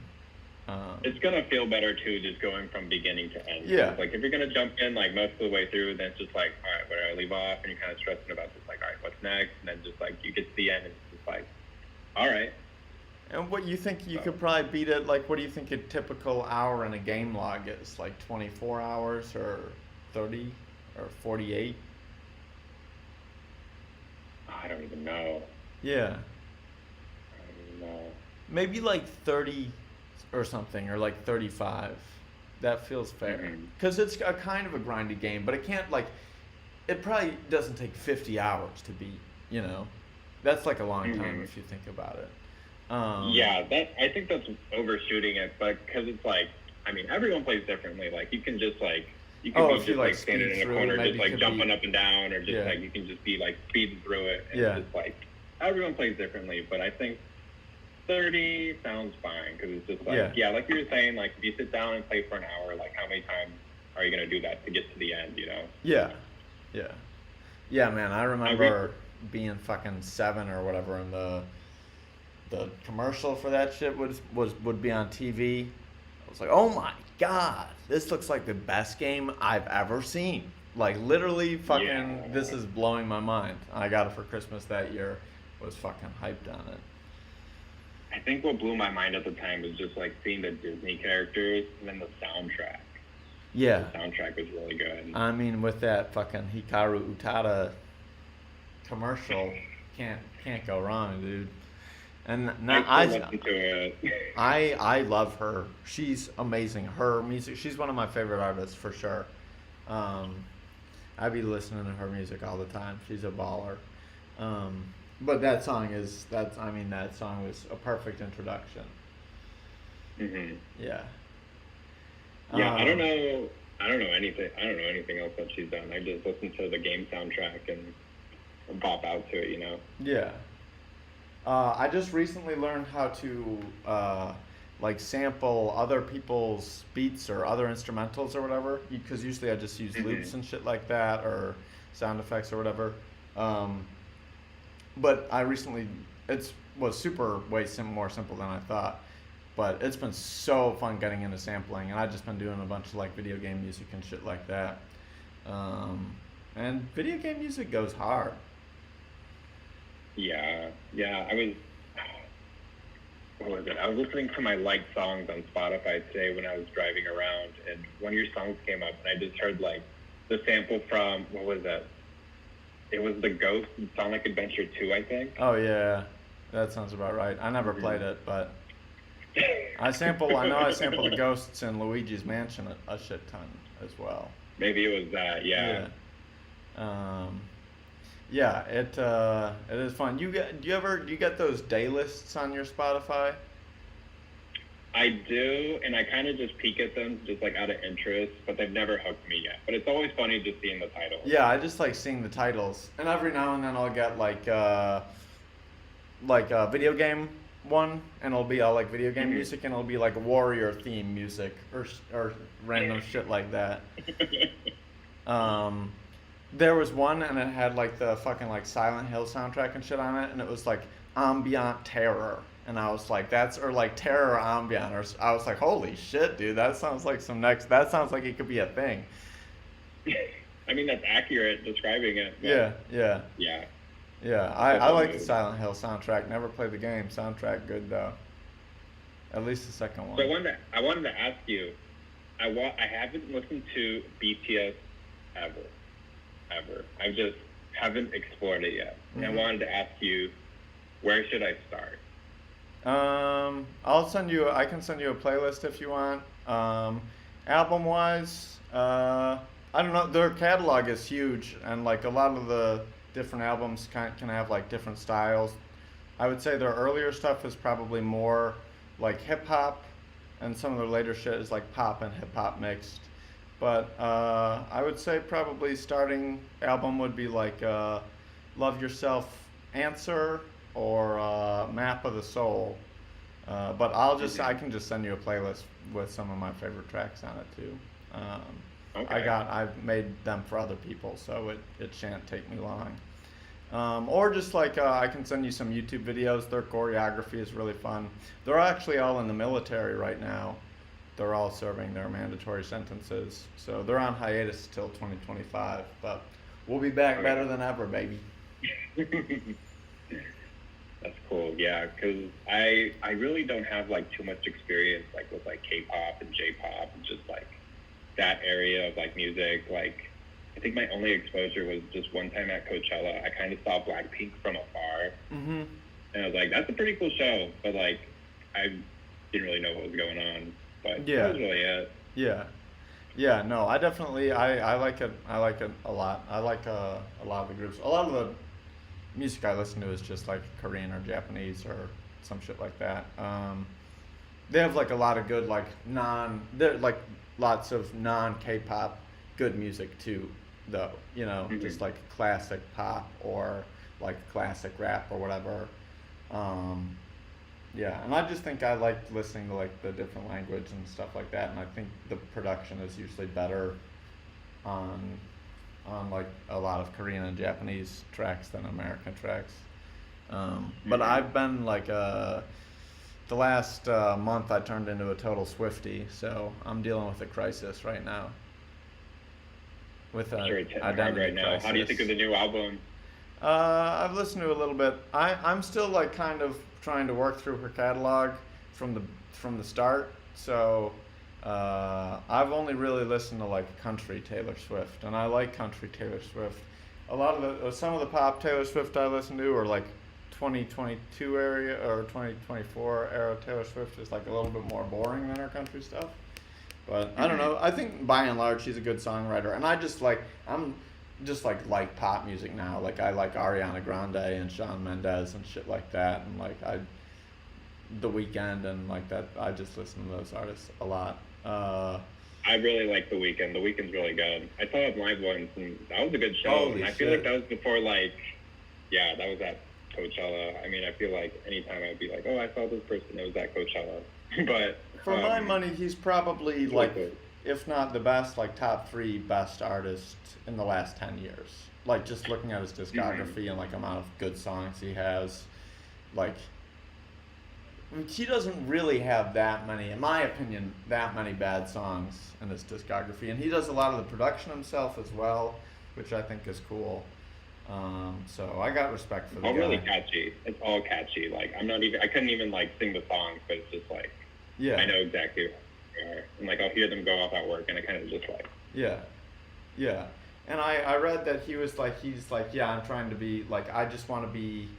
It's gonna feel better too, just going from beginning to end. Yeah. Like if you're gonna jump in like most of the way through, then it's just like, all right, where do I leave off? And you're kind of stressing about just like, all right, what's next? And then just like you get to the end, and it's just like, all right. And what you think you So could probably beat it? Like, what do you think a typical hour in a game log is? Like 24 hours or 30 or 48? I don't even know. Yeah. I don't even know. Maybe like 30 or something, or like 35. That feels fair. Mhm. Because it's a kind of a grindy game, but it can't, like, it probably doesn't take 50 hours to beat. That's like a long time Mhm. if you think about it. Yeah, I think that's overshooting it, but because it's like, I mean, everyone plays differently. Like you can just like you can Oh, be if just you, like, like standing speed in a through, corner, maybe just it like could jumping be- up and down, or just Yeah. like you can just be like speeding through it. And Yeah. it's just like everyone plays differently, but I think 30 sounds fine because it's just like Yeah. like you were saying, like if you sit down and play for an hour, like how many times are you gonna do that to get to the end? Yeah. Yeah. Yeah, man, I I remember being fucking 7 or whatever, and the commercial for that shit would be on TV. I was like, oh my god, this looks like the best game I've ever seen. Like literally fucking Yeah. this is blowing my mind. I got it for Christmas that year. Was fucking hyped on it. I think what blew my mind at the time was just like seeing the Disney characters and then the soundtrack. Yeah. The soundtrack was really good. I mean, with that fucking Hikaru Utada commercial, can't go wrong, dude. And now I still listen to it. I love her. She's amazing. Her music. She's one of my favorite artists for sure. I be listening to her music all the time. She's a baller. But that song was a perfect introduction. Mhm. Yeah. Yeah, I don't Um, know. I don't know anything else that she's done. I just listen to the game soundtrack and pop out to it. Yeah. I just recently learned how to like sample other people's beats or other instrumentals or whatever. Because usually I just use Hmm. loops and shit like that or sound effects or whatever. Um, but I recently it's was super more simple than I thought. But it's been so fun getting into sampling, and I've just been doing a bunch of like video game music and shit like that. Um, and video game music goes hard. Yeah, yeah. What was it? I was listening to my liked songs on Spotify today when I was driving around, and one of your songs came up, and I just heard like the sample from what was that? It was the Ghost Sonic Adventure 2, I think. Oh yeah, that sounds about right. I never played Hmm. it, but I know I sample the ghosts in Luigi's Mansion a shit ton as well. Maybe it was that. Yeah, Yeah. Um, yeah, it is fun. Do you get those day lists on your Spotify? I do, and I kind of just peek at them just like out of interest, but they've never hooked me yet. But it's always funny just seeing the titles. Yeah, I just like seeing the titles, and every now and then I'll get like a video game one, and it'll be all like video game Hmm. music, and it'll be like warrior theme music or random shit like that. Um, there was one, and it had like the fucking like Silent Hill soundtrack and shit on it, and it was like ambient terror, and I was like, that's or like terror ambient, or I was like, holy shit, dude, that sounds like some next. That sounds like it could be a thing. I mean, that's accurate describing it, but Yeah, yeah. yeah, Yeah, it's a I whole like the mood. Silent Hill soundtrack. Never played the game. Soundtrack good though. At least the second So one. I wanted to ask you, I haven't listened to BTS ever, ever. I just haven't explored it yet. And I Hmm. wanted to ask you, where should I start? I'll send you. I can send you a playlist if you want. Album wise, I don't know. Their catalog is huge, and like a lot of the different albums can have like different styles. I would say their earlier stuff is probably more like hip hop, and some of their later shit is like pop and hip hop mixed. But I would say probably starting album would be like Love Yourself Answer or Map of the Soul. But I Hmm. can just send you a playlist with some of my favorite tracks on it too. Okay. I've made them for other people, so it shan't take me long. Or just like I can send you some YouTube videos. Their choreography is really fun. They're actually all in the military right now. They're all serving their mandatory sentences, so they're on hiatus till 2025. But we'll be back better Okay. than ever, baby. That's cool. Yeah, because I really don't have like too much experience like with like K-pop and J-pop and just like that area of like music. Like I think my only exposure was just one time at Coachella. I kind of saw Blackpink from afar, Mm-hmm. and I was like, "That's a pretty cool show," but like I didn't really know what was going on. But that Yeah, was really it. yeah, yeah. No, I definitely I like it. I like it a lot. I like a lot of the groups. A lot of the music I listen to is just like Korean or Japanese or some shit like that. They have like a lot of good like they're like lots of non K-pop good music too, though. You know, Hmm. just like classic pop or like classic rap or whatever. Um, yeah, and I just think I like listening to like the different language and stuff like that, and I think the production is usually better on like a lot of Korean and Japanese tracks than American tracks. But Hmm. I've been like the last month I turned into a total Swiftie, so I'm dealing with a crisis right now with I'm an sure it's hitting hard identity right now. How do you think of crisis. the new album? I've listened to a little bit. I'm still like kind of trying to work through her catalog from the start. So I've only really listened to like country Taylor Swift, and I like country Taylor Swift. A lot of some of the pop Taylor Swift I listen to are like 2022 area or 2024 era Taylor Swift is like a little bit more boring than her country stuff. But I don't Hmm. know. I think by and large she's a good songwriter, and I'm just like pop music now. Like I like Ariana Grande and Shawn Mendes and shit like that, and like The Weeknd and like that. I just listen to those artists a lot. I really like The Weeknd. The Weeknd's really good. I saw him live once, and that was a good show. And Holy I feel like shit! that was before, like, yeah, that was at Coachella. I mean, I feel like anytime I'd be like, oh, I saw this person, it was at Coachella. But For my money, he's probably it's like, really cool. if not the best, like top three best artist in the last 10 years. Like just looking at his discography and like amount of good songs he has, like he doesn't really have that many, in my opinion, that many bad songs in his discography, and he does a lot of the production himself as well, which I think is cool. So I got respect for the All guy. really catchy. It's all catchy. Like I couldn't even like sing the songs, but it's just like Yeah. I know exactly what they are, and like I'll hear them go off at work, and I kind of just like. Yeah, yeah. And I read that he's like, yeah, I'm trying to be, like, I just want to be,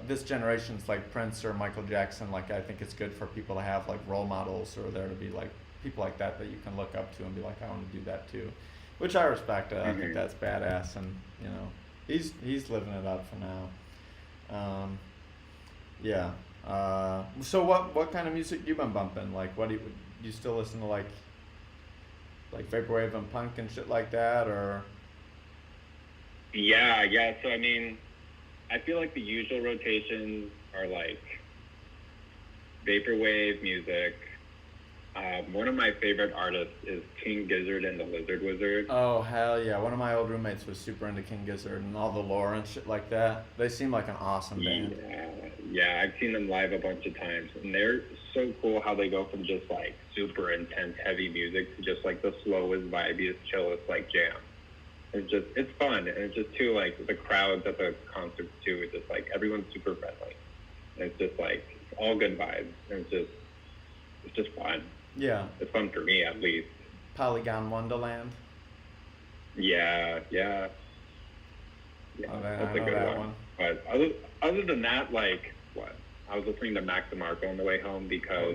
this generation's like Prince or Michael Jackson. Like, I think it's good for people to have, like, role models, or there to be, like, people like that you can look up to and be like, I want to do that too. Which I respect. I think that's badass, and, you know, he's living it up for now. Yeah. So what kind of music you been bumping? Like, what do you still listen to, like vaporwave and punk and shit like that, or? Yeah. So I mean, I feel like the usual rotations are like vaporwave music. One of my favorite artists is King Gizzard and the Lizard Wizard. Oh hell yeah! One of my old roommates was super into King Gizzard and all the lore and shit like that. They seem like an awesome band. Yeah, I've seen them live a bunch of times, and they're so cool how they go from just like super intense heavy music to just like the slowest, vibiest, chillest like jam. It's fun, and it's just too like the crowds at the concerts too. It's just like everyone's super friendly, and it's just like it's all good vibes, and it's just fun. Yeah. It's fun for me at least. Polygon Wonderland. Yeah. Oh, man, That's I a know good that one. But other than that, like what? I was listening to Mac DeMarco on the way home because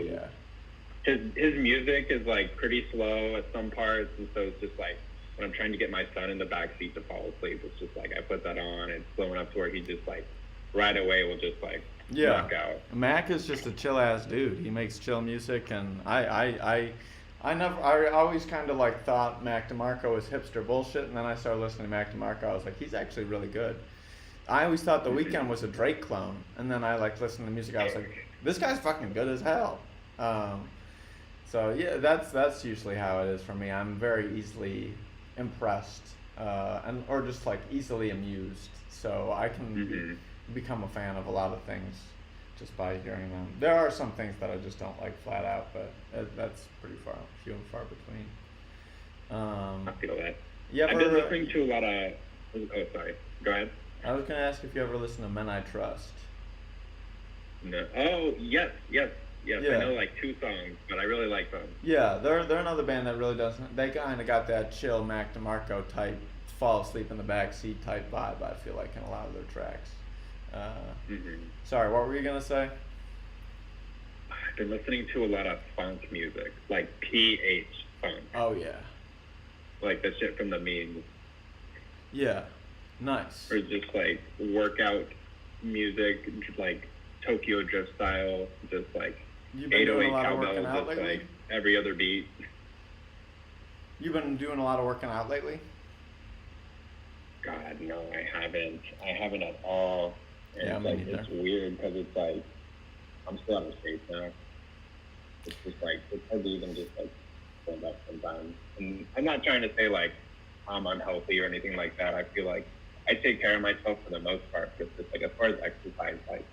his music is like pretty slow at some parts, and so it's just like when I'm trying to get my son in the back seat to fall asleep, it's just like I put that on, and it's slow enough to where he just like right away will just like knock out. Mac is just a chill ass dude. He makes chill music, and I always kind of like thought Mac DeMarco was hipster bullshit, and then I started listening to Mac DeMarco. I was like, he's actually really good. I always thought The Weeknd was a Drake clone, and then I like listened to music. I was like, this guy's fucking good as hell. So yeah, that's usually how it is for me. I'm very easily impressed, or just like easily amused. So I can become a fan of a lot of things just by hearing them. There are some things that I just don't like flat out, but that's pretty few and far between. I feel that. I've been listening to a lot of. Oh, sorry. Go ahead. I was gonna ask if you ever listen to Men I Trust. No. Oh, yes. Yeah. I know like 2 songs, but I really like them. Yeah, they're another band that really doesn't. They kind of got that chill Mac DeMarco type, fall asleep in the backseat type vibe. I feel like in a lot of their tracks. Sorry, what were you gonna say? I've been listening to a lot of funk music, like PH funk. Oh yeah. Like the shit from the memes. Yeah. Nice. Or just like workout music, like Tokyo Drift style, just like You've been doing 808 a lot of working cowbells, out just lately? like every other beat. You've been doing a lot of working out lately? God, no, I haven't. I haven't at all. And Yeah, it's me like neither. it's weird because it's like I'm still out of shape now. It's just like it's hard to even just like stand up sometimes. And I'm not trying to say like I'm unhealthy or anything like that. I feel like I take care of myself for the most part. But just like as far as exercise, like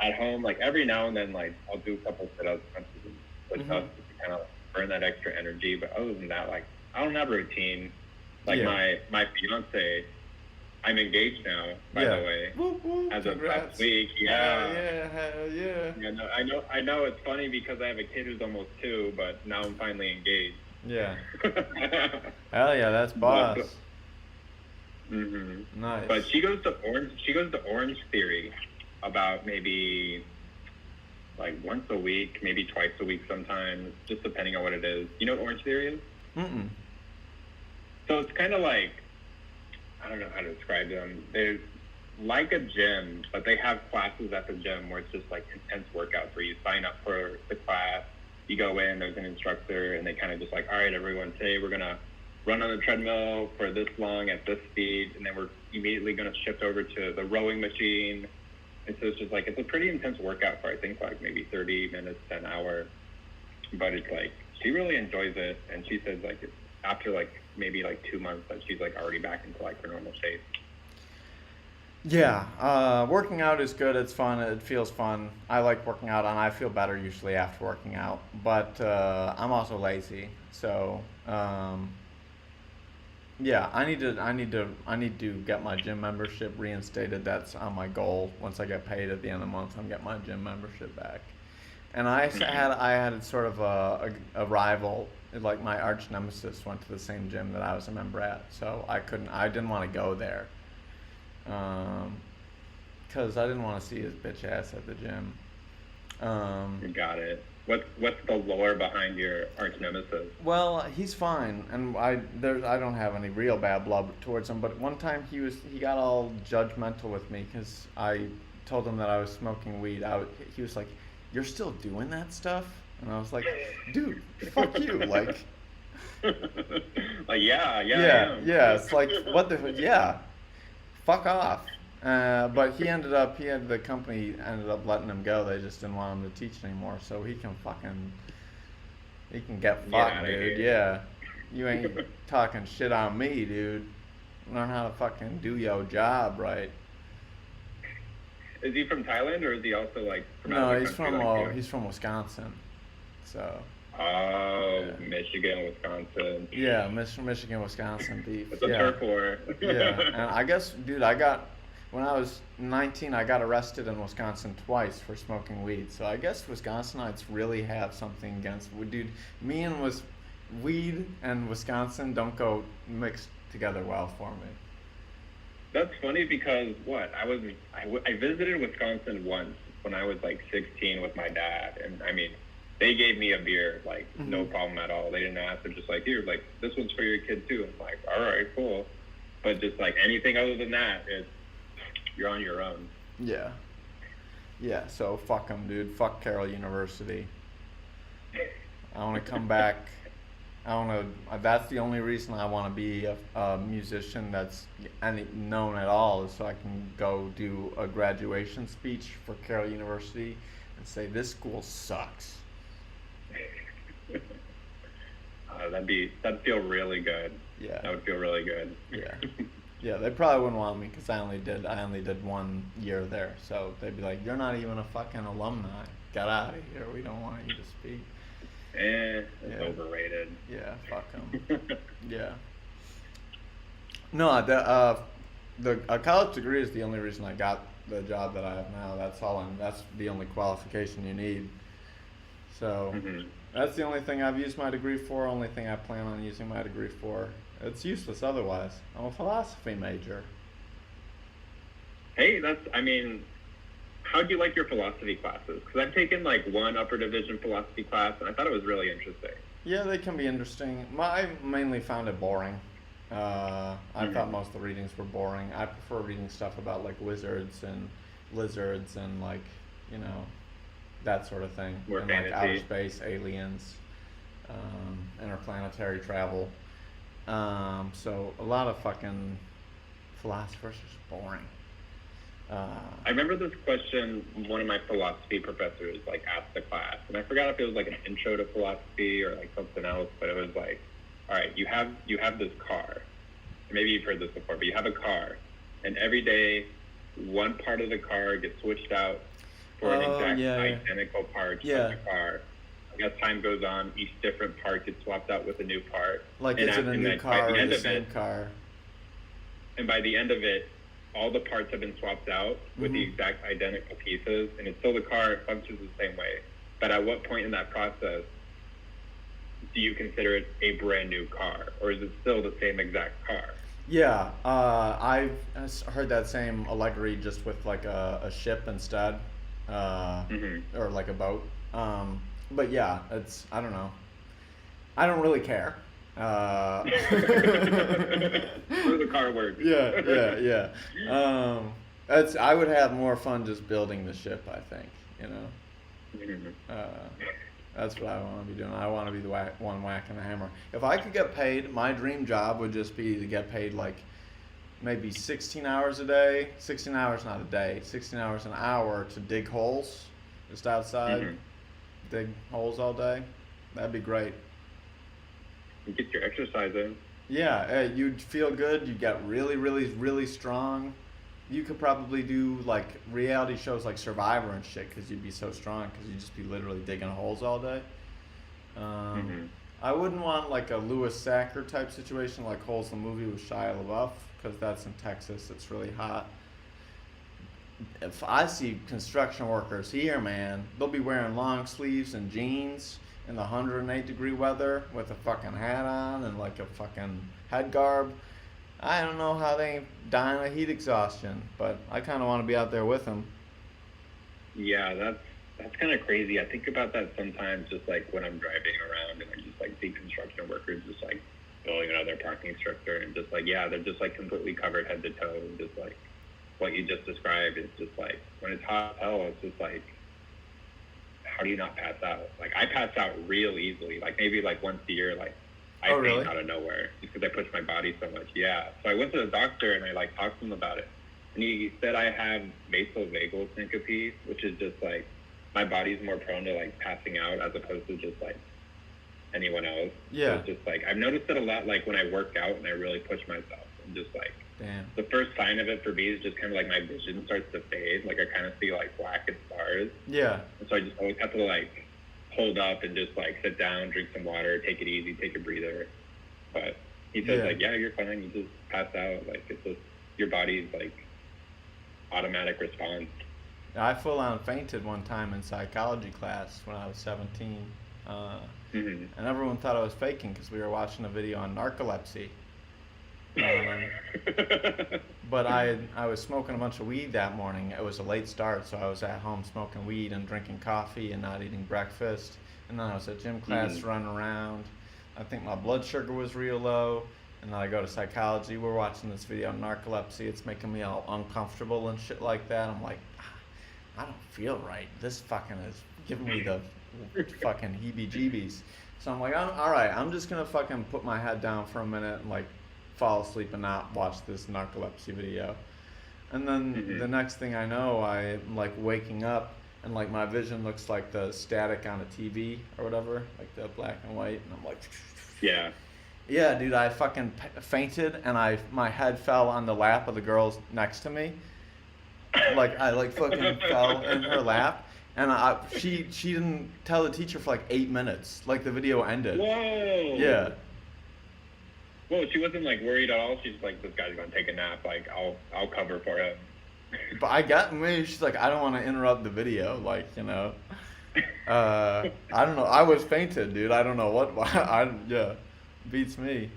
at home, like every now and then, like I'll do a couple sit-ups, crunches, and push-ups to kind of burn that extra energy. But other than that, like I don't have a routine. Like my fiance, I'm engaged now, by the way. Whoop, whoop, as of congrats. last week. Yeah. Hell yeah. Yeah, no, I know it's funny because I have a kid who's almost 2, but now I'm finally engaged. Yeah. Hell yeah, that's boss. Nice. But she goes to Orange Theory about maybe like once a week, maybe twice a week sometimes, just depending on what it is. You know what Orange Theory is? Mm-mm. So it's kind of like, I don't know how to describe them. They're like a gym, but they have classes at the gym where it's just like intense workouts where you sign up for the class, you go in, there's an instructor, and they kind of just like, all right, everyone, today we're gonna run on the treadmill for this long at this speed, and then we're immediately going to shift over to the rowing machine. And so it's just like, it's a pretty intense workout for, I think, like maybe 30 minutes to an hour. But it's like, she really enjoys it. And she says like, after like maybe like 2 months that she's like already back into like her normal shape. Yeah, working out is good. It's fun. It feels fun. I like working out, and I feel better usually after working out. But I'm also lazy, so yeah, I need to get my gym membership reinstated. That's on my goal. Once I get paid at the end of the month, I'm getting my gym membership back. And I had sort of a rival, like my arch nemesis went to the same gym that I was a member at, so I didn't want to go there. Because I didn't want to see his bitch ass at the gym. Got it. What's the lore behind your arch nemesis? Well, he's fine, and I don't have any real bad blood towards him. But one time he got all judgmental with me because I told him that I was smoking weed. He was like, "You're still doing that stuff?" And I was like, "Dude, fuck you!" Like, like yeah, I am. yeah. It's like what the yeah. Fuck off. But the company ended up letting him go. They just didn't want him to teach anymore. So he can get fucked, dude. Yeah. You ain't talking shit on me, dude. Learn how to fucking do your job right. Is he from Thailand or is he also like from No, another he's country from like he's from Wisconsin. So. Oh, Yeah. Michigan, Wisconsin. Yeah, Michigan, Wisconsin beef. It's a turf war. Yeah, and I guess, dude, when I was 19, I got arrested in Wisconsin twice for smoking weed. So I guess Wisconsinites really have something against, dude, weed and Wisconsin don't go mixed together well for me. That's funny because I visited Wisconsin once when I was like 16 with my dad, and I mean, they gave me a beer, like, no problem at all. They didn't ask. They're just like, here, like, this one's for your kid, too. I'm like, all right, cool. But just, like, anything other than that, you're on your own. Yeah. Yeah, so fuck them, dude. Fuck Carroll University. I want to come back. That's the only reason I want to be a musician that's known at all, is so I can go do a graduation speech for Carroll University and say, this school sucks. That'd feel really good. Yeah. That would feel really good. Yeah. Yeah, they probably wouldn't want me because I only did 1 year there. So they'd be like, "You're not even a fucking alumni. Get out of here. We don't want you to speak." It's overrated. Yeah, fuck them. Yeah. No, a college degree is the only reason I got the job that I have now. That's the only qualification you need. So that's the only thing I've used my degree for. Only thing I plan on using my degree for. It's useless otherwise. I'm a philosophy major. Hey, how do you like your philosophy classes? Because I've taken like one upper division philosophy class, and I thought it was really interesting. Yeah, they can be interesting. I mainly found it boring. I thought most of the readings were boring. I prefer reading stuff about like wizards and lizards and like, that sort of thing. More and fantasy. Like outer space, aliens, interplanetary travel. So a lot of fucking philosophers are just boring. I remember this question one of my philosophy professors like asked the class, and I forgot if it was like an intro to philosophy or like something else, but it was like, all right, you have this car. Maybe you've heard this before, but you have a car, and every day one part of the car gets switched out for an exact identical part of the car. As time goes on, each different part gets swapped out with a new part. Like, is it a new car or the same car? And by the end of it, all the parts have been swapped out with the exact identical pieces, and it's still the car, it functions the same way. But at what point in that process do you consider it a brand new car, or is it still the same exact car? Yeah, I've heard that same allegory just with like a ship instead, or like a boat. But yeah, I don't know. I don't really care. Where the car works. Yeah. I would have more fun just building the ship, I think, That's what I want to be doing. I want to be the one whacking the hammer. If I could get paid, my dream job would just be to get paid like maybe 16 hours a day. 16 hours, not a day. 16 hours an hour to dig holes, just outside, Mm-hmm. dig holes all day. That'd be great. You get your exercise in. Yeah, you'd feel good. You'd get really, really, really strong. You could probably do like reality shows like Survivor and shit because you'd be so strong because you'd just be literally digging holes all day. Mm-hmm. I wouldn't want like a Louis Sacker type situation like Holes the movie with Shia LaBeouf because that's in Texas. It's really hot. If I see construction workers here, man, they'll be wearing long sleeves and jeans in the 108-degree weather with a fucking hat on and like a fucking head garb. I don't know how they ain't dying of heat exhaustion, but I kind of want to be out there with them. Yeah, that's kind of crazy. I think about that sometimes, just like when I'm driving around and I just like see construction workers just like building another parking structure and just like, yeah, they're just like completely covered head to toe, and just like what you just described is just like when it's hot as hell, it's just like, how do you not pass out? Like I pass out real easily, like maybe like once a year, like I Oh, faint really? out of nowhere just because I push my body so much. Yeah. So I went to the doctor and I like talked to him about it, and he said I have vasovagal syncope, which is just like my body's more prone to like passing out as opposed to just like anyone else. Yeah. So it's just like I've noticed it a lot, like when I work out and I really push myself, and just like Damn. the first sign of it for me is just kind of like my vision starts to fade, like I kind of see like black and stars, Yeah. and so I just always have to like hold up and just like sit down, drink some water, take it easy, take a breather. But he says Yeah. like, yeah, you're fine, you just pass out, like it's just your body's like automatic response. I full on fainted one time in psychology class when I was 17. Mm-hmm. And everyone thought I was faking because we were watching a video on narcolepsy. But I was smoking a bunch of weed that morning. It was a late start, so I was at home smoking weed and drinking coffee and not eating breakfast. And then I was at gym class running around. I think my blood sugar was real low. And then I go to psychology. We're watching this video on narcolepsy. It's making me all uncomfortable and shit like that. I'm like, I don't feel right. This fucking is giving me the fucking heebie-jeebies. So I'm like, all right, I'm just gonna fucking put my head down for a minute and like fall asleep and not watch this narcolepsy video. And then the next thing I know, I'm like waking up and like my vision looks like the static on a TV or whatever, like the black and white, and I'm like, Yeah. yeah, dude, I fucking fainted and my head fell on the lap of the girl next to me. Like I like fucking fell in her lap, and she didn't tell the teacher for like 8 minutes. Like the video ended. Whoa. Yeah. Well, she wasn't like worried at all. She's like, this guy's gonna take a nap. Like I'll cover for him. But I got me. She's like, I don't want to interrupt the video. Like I don't know. I was fainted, dude. I don't know what. Yeah, beats me.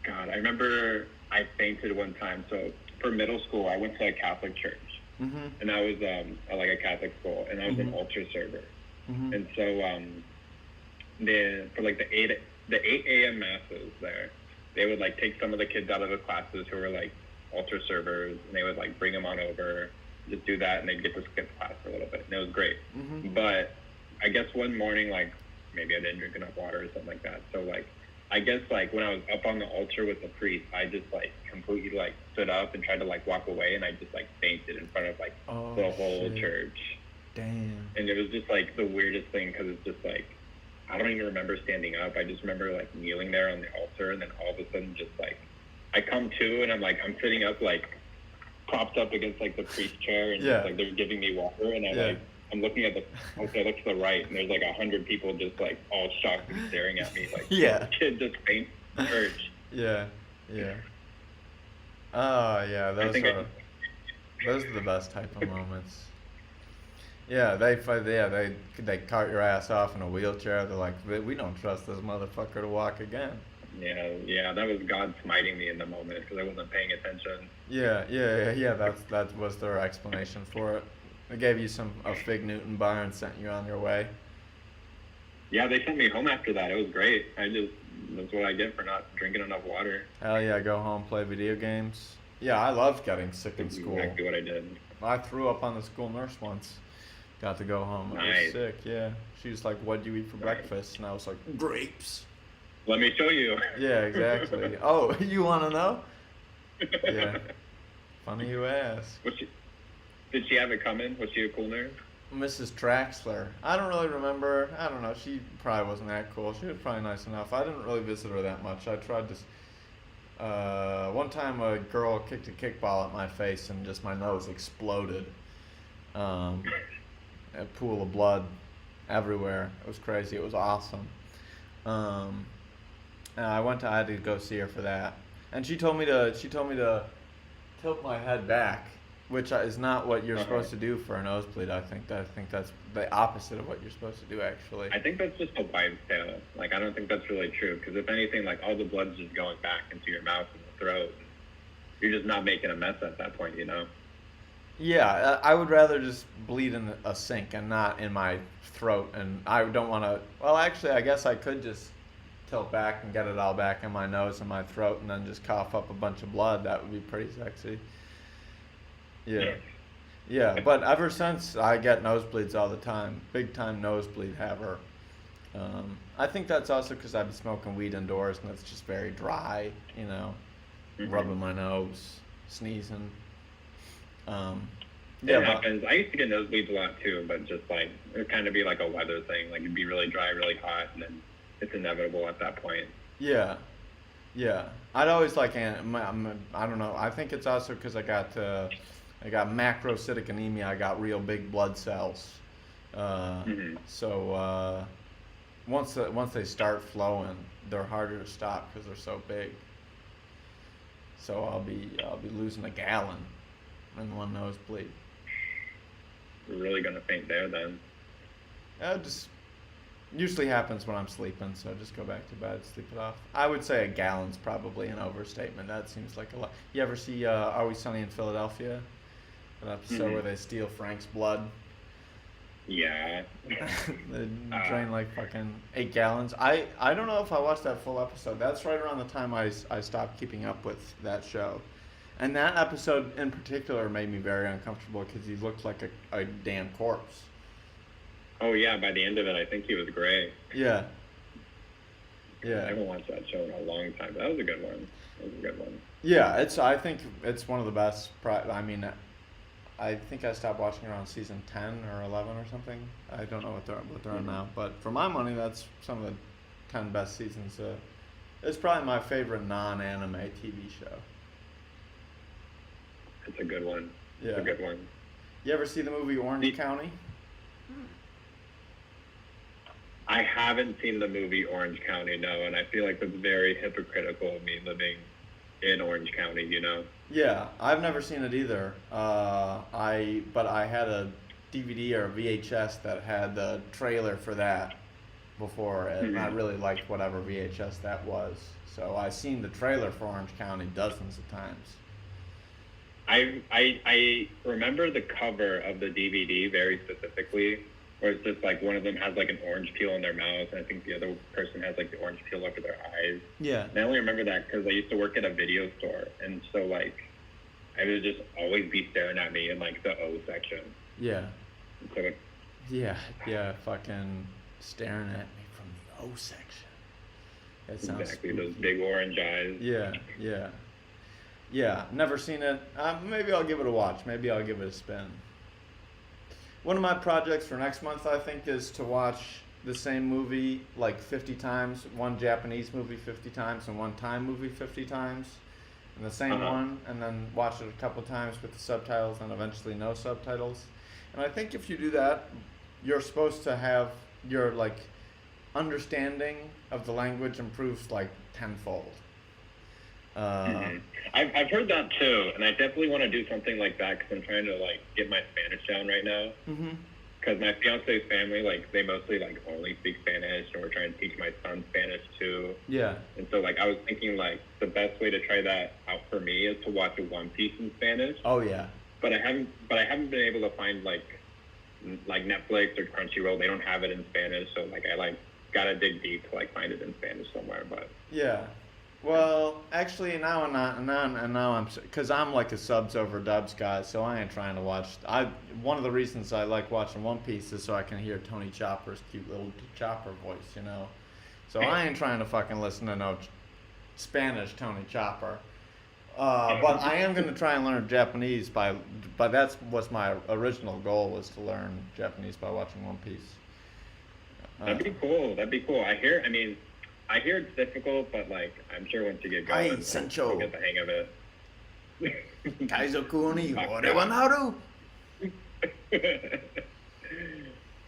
God, I remember I fainted one time. So for middle school, I went to a Catholic church, and I was like a Catholic school, and I was an altar server, and so for like the 8 a.m. masses there, they would like take some of the kids out of the classes who were like altar servers, and they would like bring them on over, just do that, and they'd get to skip class for a little bit, and it was great. But I guess one morning, like maybe I didn't drink enough water or something like that, so like I guess like when I was up on the altar with the priest, I just like completely like stood up and tried to like walk away, and I just like fainted in front of like the whole church. Damn. And it was just like the weirdest thing, because it's just like I don't even remember standing up. I just remember like kneeling there on the altar, and then all of a sudden just like I come to, and I'm sitting up like propped up against like the priest chair, and just, like they're giving me water, and I'm looking at I look to the right, and there's like 100 people just like all shocked and staring at me, like this kid just fainted in church. Yeah. Oh yeah, those are the best type of moments. Yeah, they cart your ass off in a wheelchair. They're like, we don't trust this motherfucker to walk again. Yeah, that was God smiting me in the moment because I wasn't paying attention. Yeah. That was their explanation for it. They gave you a Fig Newton bar and sent you on your way. Yeah, they sent me home after that. It was great. That's what I get for not drinking enough water. Hell yeah, go home, play video games. Yeah, I loved getting sick in That's school. exactly what I did. I threw up on the school nurse once. Got to go home. It was Nice. sick, yeah. She was like, "What'd you eat for Nice. breakfast?" And I was like, "Grapes." Let me show you. Yeah, exactly. Oh, you want to know? Yeah. Funny you ask. Was she, did she have it coming? Was she a cool nurse? Mrs. Traxler. I don't really remember. I don't know. She probably wasn't that cool. She was probably nice enough. I didn't really visit her that much. I tried to. One time a girl kicked a kickball at my face and just my nose exploded. A pool of blood everywhere. It was crazy. It was awesome. And I had to go see her for that. And she told me to tilt my head back, which is not what you're supposed to do for a nosebleed. I think that's the opposite of what you're supposed to do, actually. I think that's just a wives' tale. Like, I don't think that's really true. Because if anything, like, all the blood's just going back into your mouth and the throat. You're just not making a mess at that point, you know? Yeah, I would rather just bleed in a sink and not in my throat. And I don't want to. Well, actually, I guess I could just tilt back and get it all back in my nose and my throat, and then just cough up a bunch of blood. That would be pretty sexy. Yeah. Yeah, but ever since I get nosebleeds all the time, big time nosebleed haver. I think that's also because I've been smoking weed indoors and it's just very dry, you know, rubbing my nose, sneezing. It happens. I used to get nosebleeds a lot too, but just like, it would kind of be like a weather thing. Like, it'd be really dry, really hot, and then it's inevitable at that point. Yeah, yeah. I'd always like, I don't know, I think it's also because I got macrocytic anemia. I got real big blood cells. So once they start flowing, they're harder to stop because they're so big. So I'll be losing a gallon in one nosebleed. You're really gonna faint there then. It just usually happens when I'm sleeping, so just go back to bed, sleep it off. I would say a gallon's probably an overstatement. That seems like a lot. You ever see Are We Sunny in Philadelphia? An episode where they steal Frank's blood. Yeah. They drain like fucking 8 gallons. I don't know if I watched that full episode. That's right around the time I stopped keeping up with that show. And that episode in particular made me very uncomfortable because he looked like a damn corpse. Oh yeah, by the end of it, I think he was great. Yeah. I haven't watched that show in a long time. But that was a good one. Yeah, I think it's one of the best. I think I stopped watching around season 10 or 11 or something. I don't know what they're on now, but for my money, that's some of the 10 best seasons. It's probably my favorite non-anime TV show. It's a good one. Yeah. It's a good one. You ever see the movie Orange County? I haven't seen the movie Orange County, no, and I feel like that's very hypocritical of me living in Orange County, you know? Yeah, I've never seen it either. But I had a DVD or a VHS that had the trailer for that before, and I really liked whatever VHS that was. So I've seen the trailer for Orange County dozens of times. I remember the cover of the DVD very specifically, where it's just like one of them has like an orange peel in their mouth, and I think the other person has like the orange peel over their eyes. Yeah. And I only remember that because I used to work at a video store, and so like I would just always be staring at me in like the O section. Yeah. So Yeah, fucking staring at me from the O section. That sounds exactly, spooky. those big orange eyes. Yeah, never seen it. Maybe I'll give it a watch. Maybe I'll give it a spin. One of my projects for next month, I think, is to watch the same movie like 50 times, one Japanese movie 50 times, and one Thai movie 50 times, and the same one, and then watch it a couple times with the subtitles, and eventually no subtitles. And I think if you do that, you're supposed to have your like understanding of the language improves like tenfold. I've heard that too, and I definitely want to do something like that because I'm trying to like get my Spanish down right now. Because my fiance's family, like, they mostly like only speak Spanish, and we're trying to teach my son Spanish too. Yeah. And so like I was thinking like the best way to try that out for me is to watch One Piece in Spanish. Oh yeah. But I haven't been able to find like Netflix or Crunchyroll. They don't have it in Spanish, so like I like gotta dig deep to like find it in Spanish somewhere. But yeah. Well, actually, now I'm because I'm like a subs over dubs guy, so I ain't trying to watch. I One of the reasons I like watching One Piece is so I can hear Tony Chopper's cute little Chopper voice, you know. So I ain't trying to fucking listen to no Spanish Tony Chopper. But I am gonna try and learn Japanese but that's what's my original goal was to learn Japanese by watching One Piece. That'd be cool. That'd be cool. I hear it's difficult, but like, I'm sure once you get going, like, Sancho. you'll get the hang of it. Kaizoku ni Fuck ore wa naru.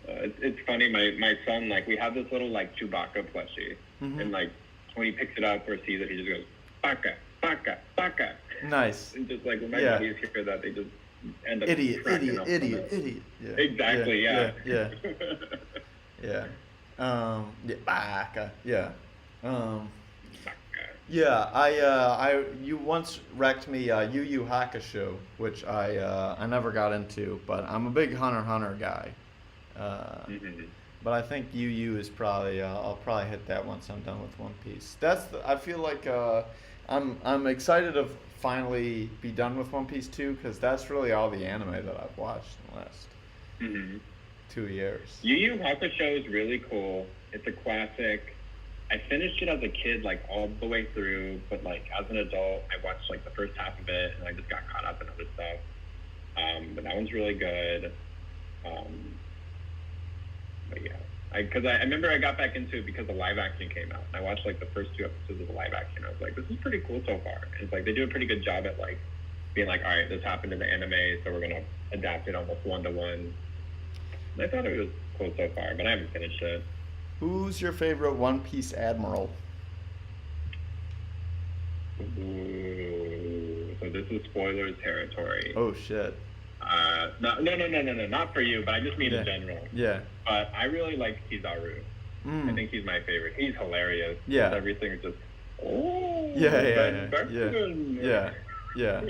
It's funny. My son, like, we have this little like Chewbacca plushie, and like when he picks it up or sees it, he just goes baka baka baka. Nice. And just like when my Yeah. buddies hear that, they just end up Idiot, cracking idiot, up. idiot, idiot. Yeah. Exactly. Yeah. Yeah. Yeah. Yeah. Baka. Yeah. Yeah. You once wrecked me Yu Yu Hakusho, which I never got into, but I'm a big Hunter x Hunter guy. But I think Yu Yu is probably I'll probably hit that once I'm done with One Piece. I feel like I'm excited to finally be done with One Piece too, because that's really all the anime that I've watched in the last 2 years. Yu Yu Hakusho is really cool. It's a classic. I finished it as a kid, like all the way through, but like as an adult, I watched like the first half of it, and I just got caught up in other stuff. But that one's really good. But yeah, because I remember I got back into it because the live action came out. I watched like the first 2 episodes of the live action. I was like, this is pretty cool so far. And it's like they do a pretty good job at like being like, all right, this happened in the anime, so we're gonna adapt it almost 1-to-1. I thought it was cool so far, but I haven't finished it. Who's your favorite One Piece admiral? Ooh, so this is spoilers territory. Oh shit. No, not for you, but I just mean in general. Yeah. But I really like Kizaru. I think he's my favorite. He's hilarious. Yeah. Everything's just, oh, Yeah. Yeah.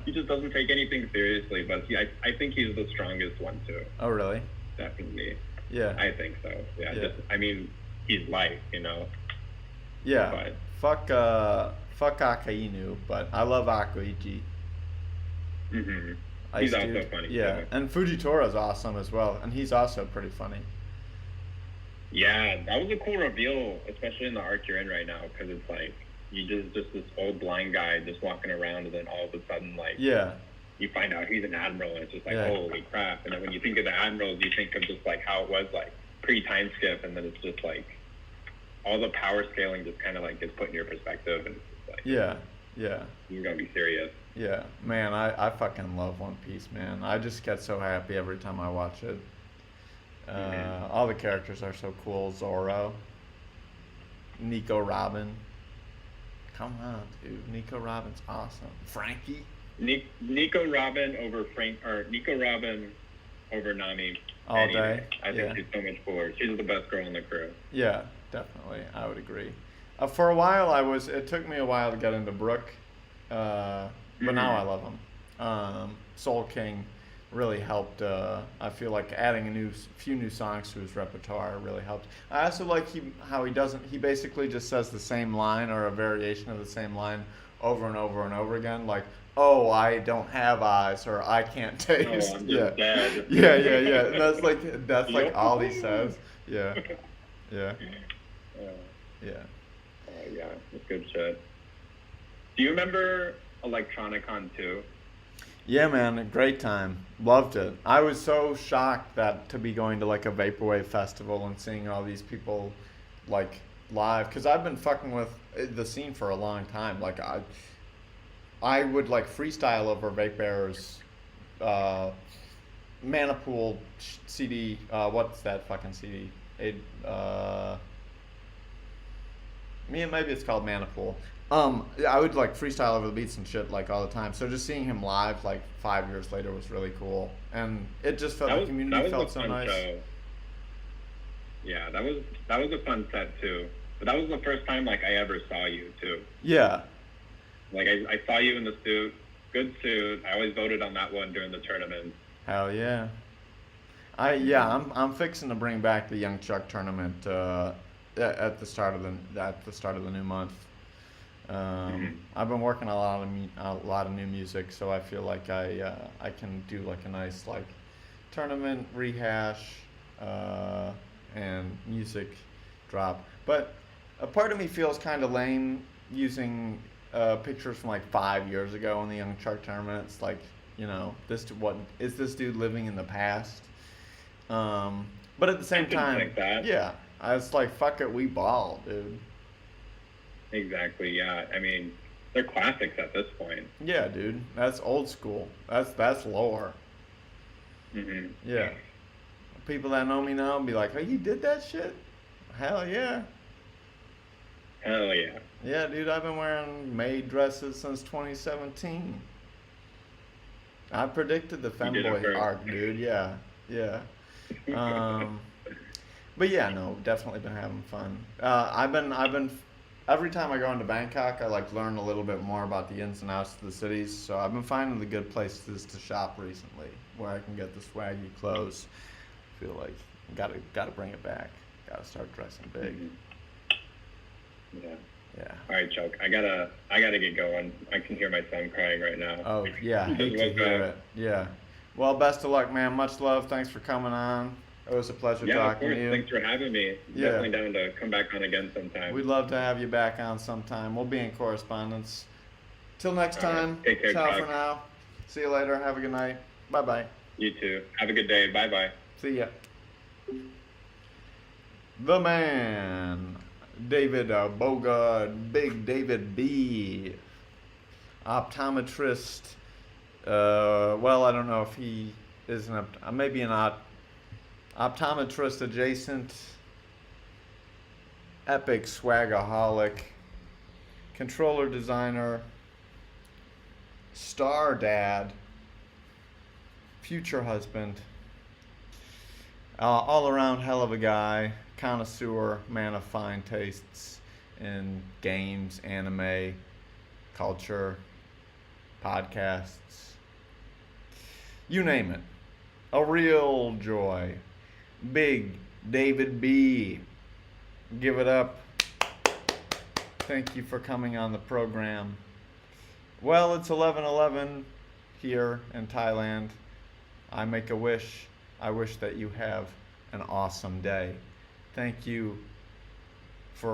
He just doesn't take anything seriously, but I think he's the strongest one too. Oh really? Definitely. Yeah. I think so. Yeah. I mean, he's life, you know. Yeah. Fuck Akainu, but I love Akuichi. He's also funny. Yeah, too. and Fujitora is awesome as well, and he's also pretty funny. Yeah, that was a cool reveal, especially in the arc you're in right now, because it's like you just this old blind guy just walking around, and then all of a sudden, like, you find out he's an admiral, and it's just like, holy crap! And then when you think of the admirals, you think of just like how it was like pre-time skip, and then it's just like all the power scaling just kind of like gets put in your perspective, and it's just like, you're gonna be serious. Yeah, man, I fucking love One Piece, man. I just get so happy every time I watch it. All the characters are so cool. Zoro, Nico Robin. Come on, dude. Nico Robin's awesome. Frankie. Nico Robin over Nami. All day. I think she's so much cooler. She's the best girl in the crew. Yeah, definitely. I would agree. For a while, it took me a while to get into Brook. But now I love him. Soul King really helped. I feel like adding a few new songs to his repertoire really helped. I also like how he basically just says the same line or a variation of the same line over and over and over again, like, oh, I don't have eyes, or I can't taste. Oh, I'm just dead. Yeah. And that's like all he says. Yeah. Yeah, it's good shit. Do you remember Electronicon 2? Yeah, man, a great time. Loved it. I was so shocked to be going to like a vaporwave festival and seeing all these people like live, because I've been fucking with the scene for a long time. Like I would like freestyle over Vape Bear's Manipool CD. What's that fucking CD? Maybe it's called Manipool. I would like freestyle over the beats and shit like all the time. So just seeing him live like 5 years later was really cool, and it just felt the community felt so nice. Show. Yeah, that was a fun set too. But that was the first time like I ever saw you too. Yeah. Like I saw you in the suit, good suit. I always voted on that one during the tournament. Hell yeah. I'm fixing to bring back the Young Chuck tournament at the start of the new month. I've been working a lot of new music, so I feel like I can do like a nice like tournament rehash uh, and music drop. But a part of me feels kind of lame using pictures from like 5 years ago in the Young Shark tournament. It's like, what is this dude living in the past? Um, but at the I same didn't time, think that. yeah, I was like, fuck it, we ball, dude. Exactly. Yeah. I mean, they're classics at this point. Yeah, dude, that's old school. That's lore. Hmm. Yeah, people that know me now be like, "Oh, you did that shit? Hell yeah, Hell yeah. yeah, dude. I've been wearing maid dresses since 2017. I predicted the You did it femboy for. arc, dude. Yeah, yeah. Um, but yeah, no, definitely been having fun. I've been, every time I go into Bangkok, I like learn a little bit more about the ins and outs of the cities. So I've been finding the good places to shop recently, where I can get the swaggy clothes. I feel like gotta bring it back. Gotta start dressing big. Mhm. Yeah. Yeah. All right, Chuck. I gotta get going. I can hear my son crying right now. Oh yeah, He just hate to woke hear up. it. Yeah. Well, best of luck, man. Much love. Thanks for coming on. It was a pleasure Yeah, of talking course. to you. Thanks for having me. Yeah. Definitely down to come back on again sometime. We'd love to have you back on sometime. We'll be in correspondence. Till next All right. time. Take care, Ciao Chuck. for now. See you later. Have a good night. Bye bye. You too. Have a good day. Bye bye. See ya. The man, David Bogard, Big David B, optometrist. Well, I don't know if he is maybe an optometrist adjacent, epic swagaholic, controller designer, star dad, future husband, all around hell of a guy, connoisseur, man of fine tastes in games, anime, culture, podcasts, you name it. A real joy. Big David B. Give it up. Thank you for coming on the program. Well, it's 11:11 here in Thailand. I make a wish. I wish that you have an awesome day. Thank you for